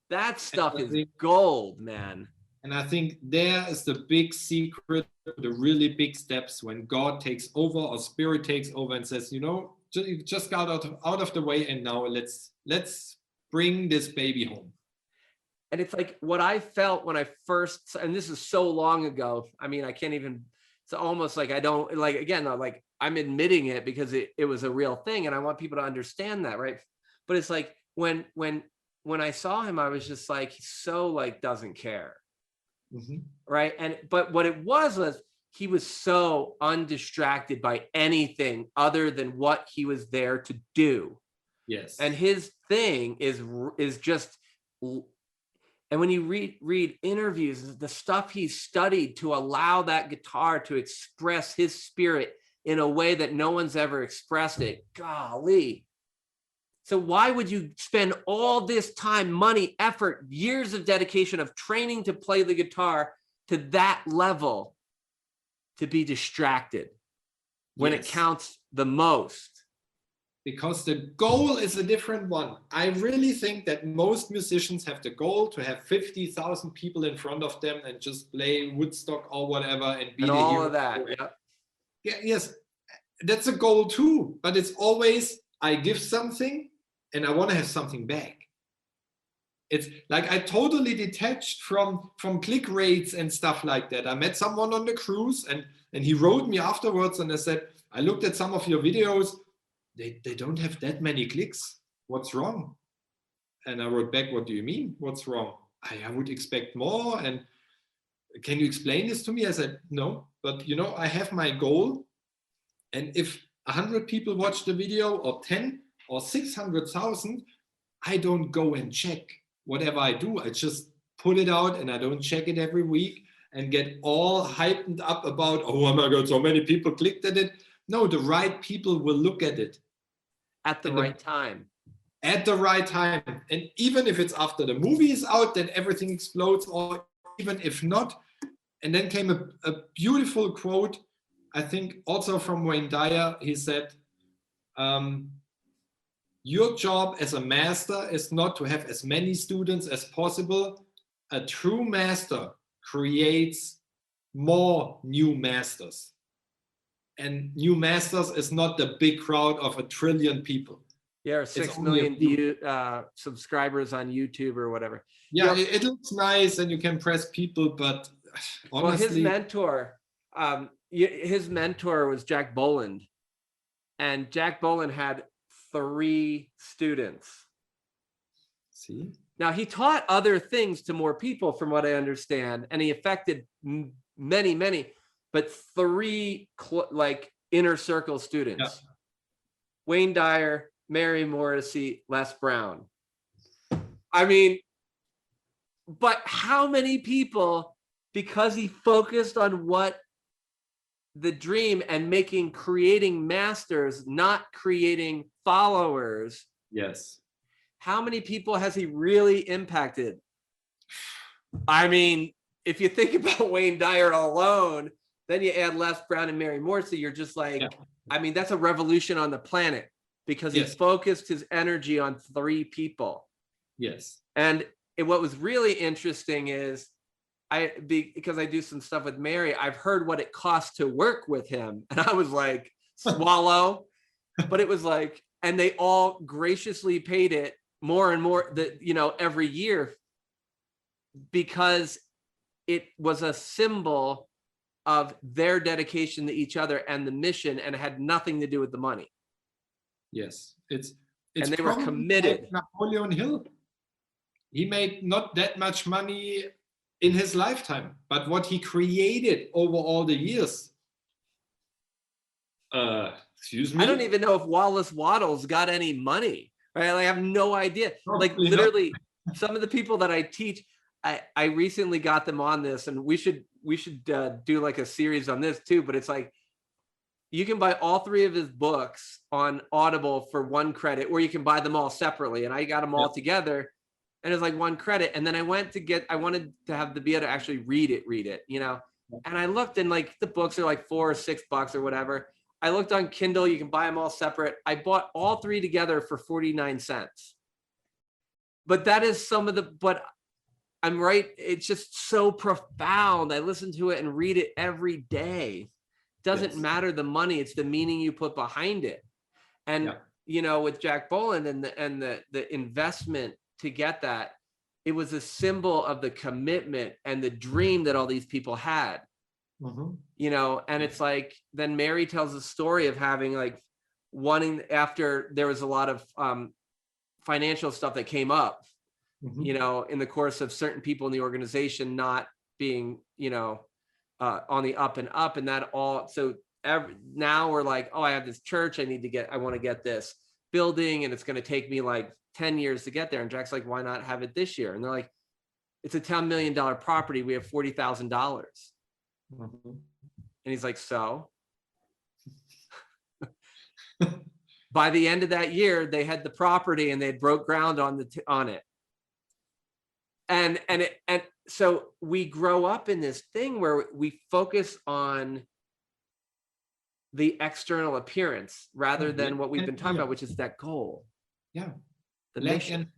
That stuff is gold, man. And I think there is the big secret, the really big steps when God takes over or spirit takes over and says, just got out of the way, and now let's bring this baby home. And it's like what I felt when I first, and this is so long ago. I mean, I can't even, it's almost like I don't, like, again, like I'm admitting it because it was a real thing, and I want people to understand that, right? But it's like when I saw him, I was just like, he's so like doesn't care. Mm-hmm. Right. But what it was he was so undistracted by anything other than what he was there to do. Yes. And his thing is just, and when you read interviews, the stuff he studied to allow that guitar to express his spirit in a way that no one's ever expressed it. Golly. So why would you spend all this time, money, effort, years of dedication of training to play the guitar to that level to be distracted when it counts the most? Because the goal is a different one. I really think that most musicians have the goal to have 50,000 people in front of them and just play Woodstock or whatever and be all of that. Yeah. Yes, that's a goal too. But it's always, I give something and I want to have something back. It's like I totally detached from click rates and stuff like that. I met someone on the cruise and he wrote me afterwards and I said, I looked at some of your videos. They don't have that many clicks. What's wrong? And I wrote back, what do you mean? What's wrong? I would expect more. And can you explain this to me? I said, no, but I have my goal. And if 100 people watch the video or 10 or 600,000, I don't go and check whatever I do. I just put it out and I don't check it every week and get all hyped up about, oh my God, so many people clicked at it. No, the right people will look at it. At the right time. At the right time. And even if it's after the movie is out, then everything explodes, or even if not. And then came a beautiful quote, I think also from Wayne Dyer. He said, your job as a master is not to have as many students as possible. A true master creates more new masters. And new masters is not the big crowd of 1 trillion people. Yeah, 6 million subscribers on YouTube or whatever. Yeah, it looks nice and you can press people, but honestly. Well, his mentor, his mentor was Jack Boland, and Jack Boland had 3 students. See? Now, he taught other things to more people, from what I understand, and he affected many, but 3 like inner circle students: Yeah. Wayne Dyer, Mary Morrissey, Les Brown. I mean, but how many people, because he focused on what the dream and creating masters, not creating followers. Yes. How many people has he really impacted? I mean, if you think about Wayne Dyer alone, then you add Les Brown and Mary Morrissey, you're just like, yeah. I mean, that's a revolution on the planet, because he focused his energy on 3 people. Yes. And what was really interesting is, because I do some stuff with Mary, I've heard what it costs to work with him. And I was like, swallow. But it was like, and they all graciously paid it more and more, every year, because it was a symbol of their dedication to each other and the mission, and it had nothing to do with the money. Yes, it's and they were committed. Like Napoleon Hill, he made not that much money in his lifetime, but what he created over all the years. Excuse me? I don't even know if Wallace Wattles got any money. Right? I have no idea. Probably like literally, some of the people that I teach, I recently got them on this, and we should do like a series on this too. But it's like, you can buy all 3 of his books on Audible for 1 credit, or you can buy them all separately. And I got them all together, and it's like 1 credit. And then I wanted to have be able to actually read it, And I looked, and like the books are like $4 or $6 or whatever. I looked on Kindle, you can buy them all separate. I bought all 3 together for 49 cents. But that is but I'm right. It's just so profound. I listen to it and read it every day. Doesn't matter the money, it's the meaning you put behind it. And with Jack Boland and the investment to get that, it was a symbol of the commitment and the dream that all these people had. And it's like, then Mary tells a story of having like wanting, after there was a lot of financial stuff that came up, in the course of certain people in the organization not being, on the up and up, and that all. So now we're like, oh, I have this church, I want to get this building, and it's going to take me like 10 years to get there. And Jack's like, why not have it this year? And they're like, it's a $10 million property. We have $40,000. And he's like, so by the end of that year, they had the property and they had broke ground on it. And so we grow up in this thing where we focus on the external appearance rather than what we've been talking about, which is that goal. Yeah. The mission.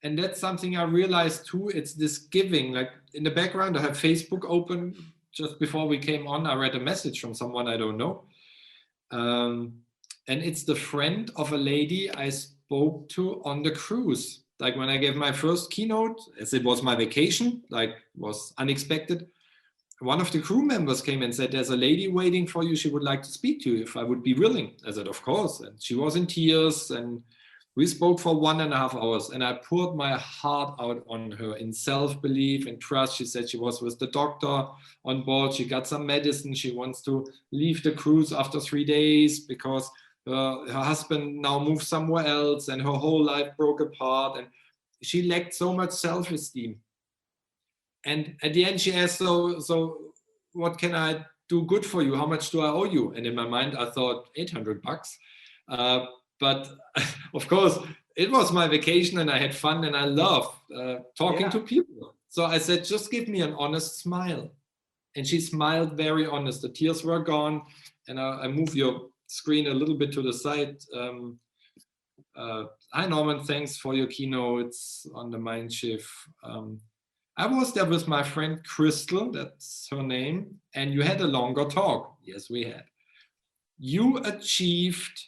And that's something I realized too. It's this giving. Like in the background, I have Facebook open. Just before we came on, I read a message from someone I don't know. And it's the friend of a lady I spoke to on the cruise. Like when I gave my first keynote, as it was my vacation, like was unexpected. One of the crew members came and said, there's a lady waiting for you. She would like to speak to you if I would be willing. I said, of course. And she was in tears, and we spoke for 1.5 hours, and I poured my heart out on her in self-belief and trust. She said she was with the doctor on board. She got some medicine. She wants to leave the cruise after 3 days because her husband now moved somewhere else, and her whole life broke apart. And she lacked so much self-esteem. And at the end, she asked, so what can I do good for you? How much do I owe you? And in my mind, I thought $800. But of course, it was my vacation, and I had fun, and I love talking to people. So I said, just give me an honest smile. And she smiled very honest. The tears were gone. And I moved your screen a little bit to the side. Hi, Norman. Thanks for your keynotes on the Mind Shift. I was there with my friend Crystal, that's her name, and you had a longer talk. Yes, we had. You achieved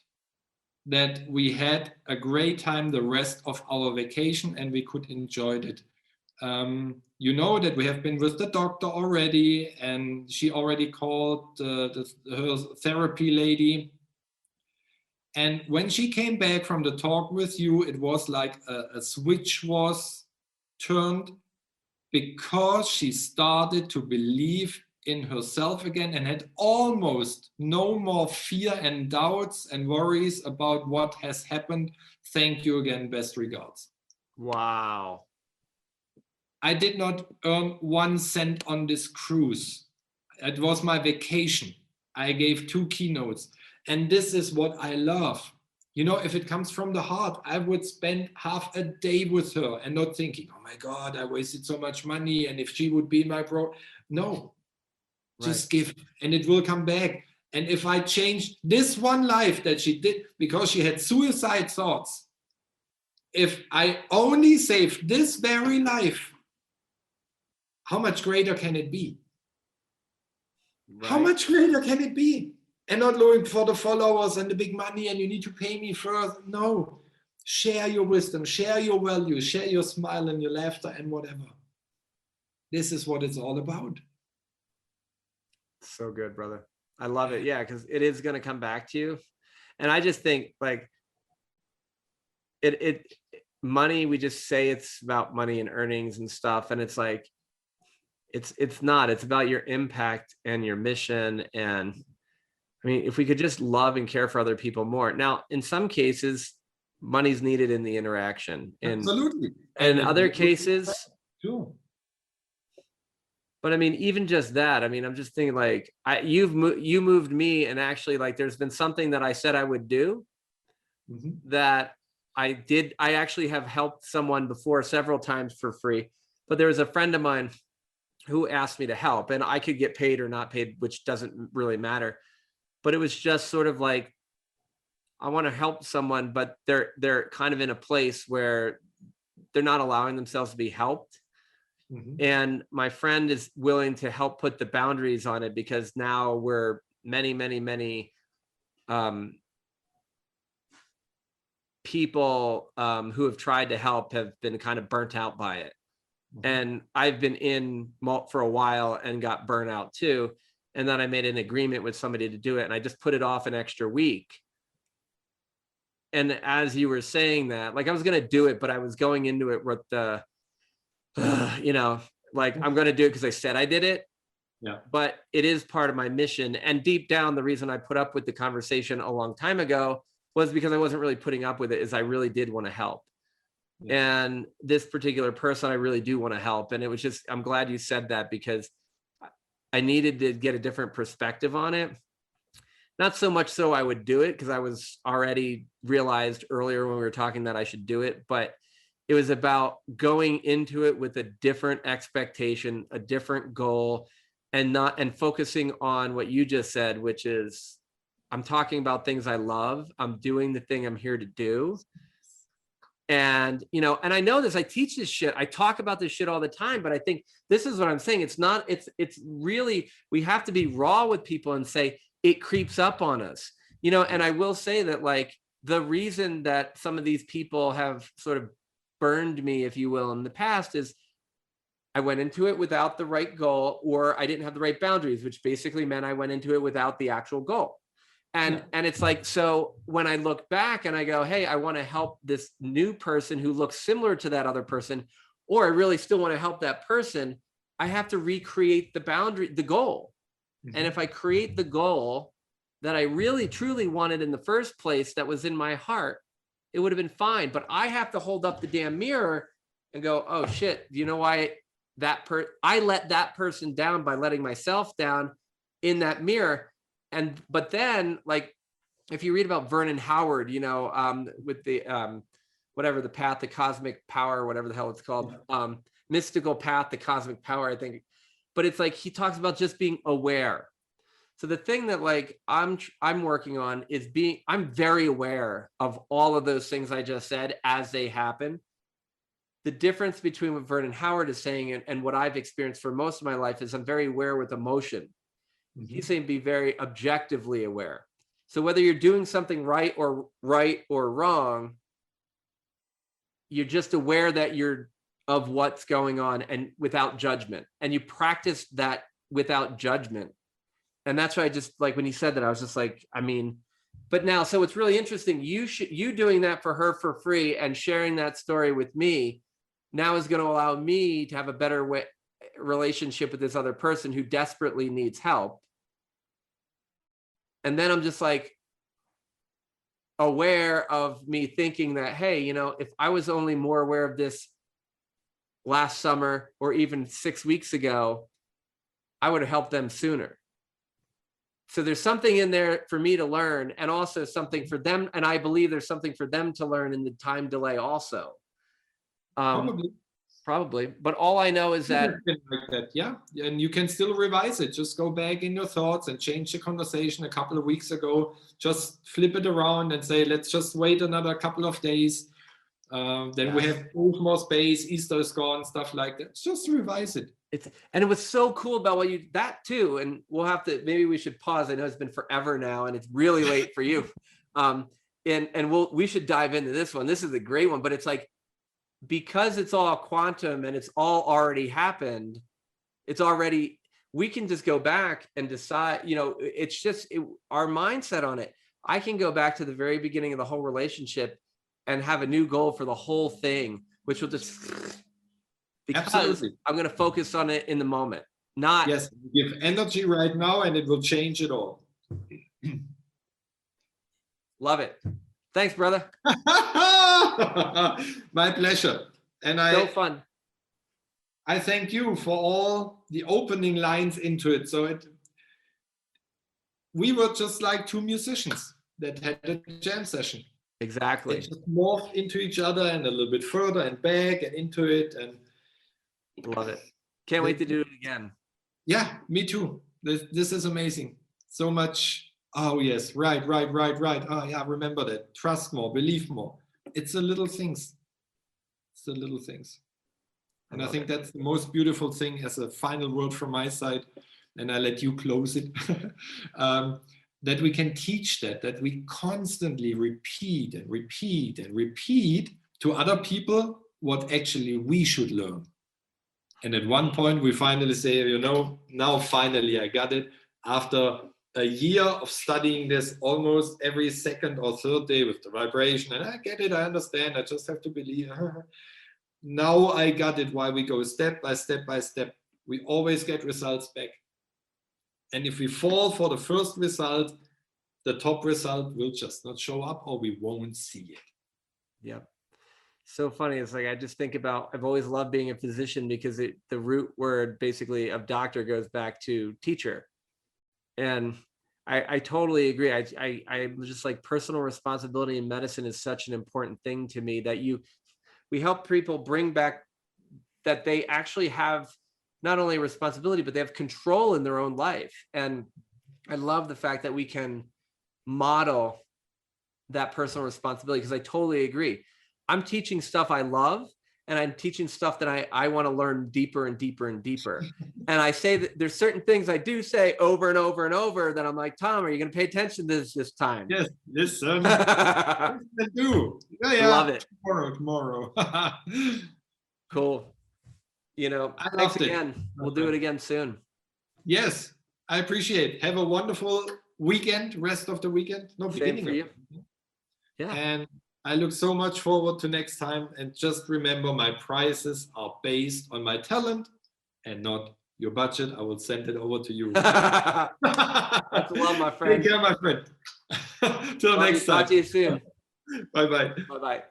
that we had a great time the rest of our vacation, and we could enjoy it. you know that we have been with the doctor already, and she already called her therapy lady. And when she came back from the talk with you, it was like a switch was turned, because she started to believe in herself again and had almost no more fear and doubts and worries about what has happened. Thank you again. Best regards. Wow. I did not earn 1 cent on this cruise. It was my vacation. I gave 2 keynotes. And this is what I love. You know, if it comes from the heart, I would spend half a day with her and not thinking, oh my God, I wasted so much money. And if she would be my bro, no, just give, and it will come back. And if I changed this one life that she did because she had suicide thoughts, if I only saved this very life, how much greater can it be? Right. How much greater can it be? And not looking for the followers and the big money and you need to pay me first. No, share your wisdom, share your values, share your smile and your laughter and whatever. This is what it's all about. So good, brother. I love it. Yeah, because it is going to come back to you. And I just think like money, we just say it's about money and earnings and stuff. And it's like, it's not, it's about your impact and your mission. And I mean, if we could just love and care for other people more. Now, in some cases, money's needed in the interaction. Absolutely. And in other cases, sure. But I mean, even just that, I mean, I'm just thinking like, you moved me, and actually like, there's been something that I said I would do that I did. I actually have helped someone before several times for free, but there was a friend of mine who asked me to help, and I could get paid or not paid, which doesn't really matter. But it was just sort of like, I want to help someone, but they're kind of in a place where they're not allowing themselves to be helped. And my friend is willing to help put the boundaries on it, because now we're many people who have tried to help have been kind of burnt out by it. And I've been in for a while and got burnt out too. And then I made an agreement with somebody to do it, and I just put it off an extra week. And as you were saying that, like, I was going to do it, but I was going into it with the, you know, like, I'm going to do it because I said I did it. Yeah. But it is part of my mission. And deep down, the reason I put up with the conversation a long time ago was because I wasn't really putting up with it, is I really did want to help. Yeah. And this particular person, I really do want to help. And it was just, I'm glad you said that, because I needed to get a different perspective on it. Not so much so I would do it, because I was already realized earlier when we were talking that I should do it, but it was about going into it with a different expectation, a different goal, and focusing on what you just said, which is, I'm talking about things I love. I'm doing the thing I'm here to do. And, you know, and I know this, I teach this shit. I talk about this shit all the time, but I think this is what I'm saying. It's not, it's really, we have to be raw with people and say it creeps up on us, you know. And I will say that, like, the reason that some of these people have sort of burned me, if you will, in the past is I went into it without the right goal, or I didn't have the right boundaries, which basically meant I went into it without the actual goal. And it's like, so when I look back and I go, hey, I want to help this new person who looks similar to that other person, or I really still want to help that person, I have to recreate the boundary, the goal. And if I create the goal that I really truly wanted in the first place, that was in my heart, it would have been fine. But I have to hold up the damn mirror and go, oh shit, you know why I let that person down by letting myself down in that mirror. But then, like, if you read about Vernon Howard, you know, with the whatever, the path, the cosmic power, whatever the hell it's called, mystical path, the cosmic power, I think. But it's like, he talks about just being aware. So the thing that, like, I'm working on is I'm very aware of all of those things I just said as they happen. The difference between what Vernon Howard is saying and what I've experienced for most of my life is I'm very aware with emotion. He's saying be very objectively aware. So whether you're doing something right or wrong, you're just aware that you're of what's going on and without judgment. And you practice that without judgment. And that's why I just like when he said that, I was just like, I mean, but now, so it's really interesting. You doing that for her for free and sharing that story with me now is going to allow me to have a better relationship with this other person who desperately needs help. And then I'm just like aware of me thinking that, hey, you know, if I was only more aware of this last summer or even 6 weeks ago, I would have helped them sooner. So there's something in there for me to learn, and also something for them. And I believe there's something for them to learn in the time delay also. Probably. But all I know is that, like that, yeah. And you can still revise it. Just go back in your thoughts and change the conversation a couple of weeks ago. Just flip it around and say, let's just wait another couple of days. Then we have more space. Easter is gone, stuff like that. Just revise it. And it was so cool about what you, that too. And we'll have to, maybe we should pause. I know it's been forever now and it's really late for you. And we should dive into this one. This is a great one, but it's like, because it's all quantum and it's all already happened, it's already, we can just go back and decide, you know, it's just our mindset on it. I can go back to the very beginning of the whole relationship and have a new goal for the whole thing, which will just, because absolutely. I'm going to focus on it in the moment, not. Yes, give energy right now and it will change it all. Love it. Thanks, brother. My pleasure. And so fun. I thank you for all the opening lines into it. So we were just like two musicians that had a jam session. Exactly. They just morphed into each other and a little bit further and back and into it. And love it. Can't wait to do it again. Yeah, me too. This is amazing. So much. Oh, yes. Right. Oh, yeah. Remember that. Trust more, believe more. It's the little things. It's the little things. And I think that's the most beautiful thing as a final word from my side. And I let you close it. That we can teach that we constantly repeat and repeat and repeat to other people what actually we should learn. And at one point we finally say, you know, now finally I got it. After a year of studying this almost every second or third day with the vibration, and I get it, I understand, I just have to believe. Now I got it, why we go step by step by step. We always get results back. And if we fall for the first result, the top result will just not show up or we won't see it. Yep. So funny. It's like, I just think about, I've always loved being a physician because the root word basically of doctor goes back to teacher. And I totally agree. I just like personal responsibility in medicine is such an important thing to me that we help people bring back that they actually have not only responsibility, but they have control in their own life. And I love the fact that we can model that personal responsibility, because I totally agree. I'm teaching stuff I love, and I'm teaching stuff that I want to learn deeper and deeper and deeper. And I say that there's certain things I do say over and over and over that I'm like, Tom, are you going to pay attention to this time? Yes, listen. I do. Yeah. Love it. Tomorrow. Cool. You know, thanks again. We'll do it again soon. Yes, I appreciate it. Have a wonderful weekend, rest of the weekend. No, beginning for you. Yeah. And I look so much forward to next time. And just remember, my prices are based on my talent and not your budget. I will send it over to you. That's love, my friend. Take care, my friend. Till next time. Talk to you soon. Bye-bye. Bye-bye.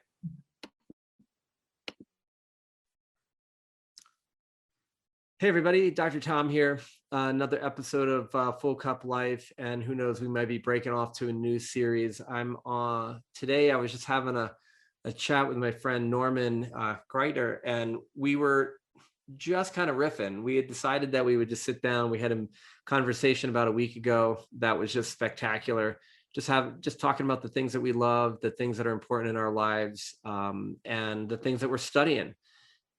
Hey everybody, Dr. Tom here. Another episode of Full Cup Life, and who knows, we might be breaking off to a new series. Today I was just having a chat with my friend Norman Gräter, and we were just kind of riffing. We had decided that we would just sit down. We had a conversation about a week ago that was just spectacular. Just talking about the things that we love, the things that are important in our lives, and the things that we're studying.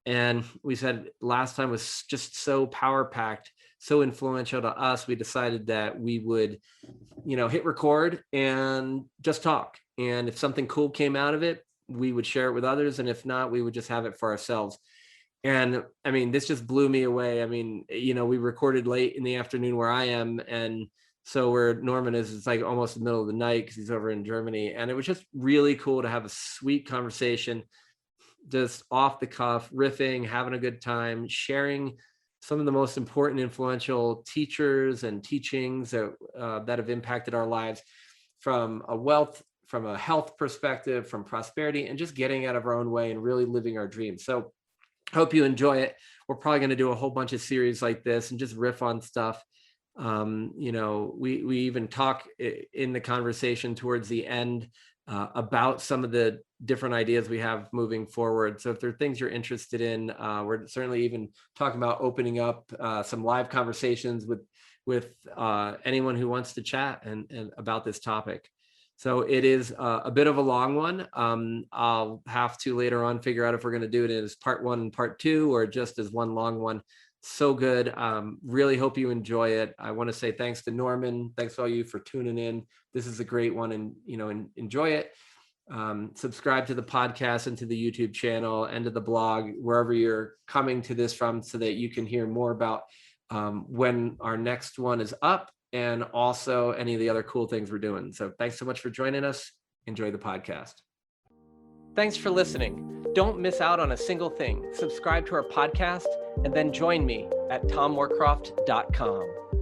And we said last time was just so power packed, so influential to us. We decided that we would, hit record and just talk. And if something cool came out of it, we would share it with others. And if not, we would just have it for ourselves. And I mean, this just blew me away. I mean, you know, we recorded late in the afternoon where I am. And so where Norman is, it's like almost the middle of the night because he's over in Germany. And it was just really cool to have a sweet conversation, just off the cuff, riffing, having a good time, sharing some of the most important, influential teachers and teachings that have impacted our lives from a health perspective, from prosperity, and just getting out of our own way and really living our dreams. So hope you enjoy it. We're probably going to do a whole bunch of series like this and just riff on stuff. You know, we even talk in the conversation towards the end about some of the different ideas we have moving forward. So if there are things you're interested in, we're certainly even talking about opening up some live conversations with anyone who wants to chat and about this topic. So it is a bit of a long one. I'll have to later on figure out if we're going to do it as part 1 and part 2 or just as one long one. So good. Really hope you enjoy it. I want to say thanks to Norman. Thanks to all you for tuning in. This is a great one, and enjoy it. Subscribe to the podcast and to the YouTube channel and to the blog, wherever you're coming to this from, so that you can hear more about when our next one is up, and also any of the other cool things we're doing. So thanks so much for joining us. Enjoy the podcast. Thanks for listening. Don't miss out on a single thing. Subscribe to our podcast and then join me at tommoorcroft.com.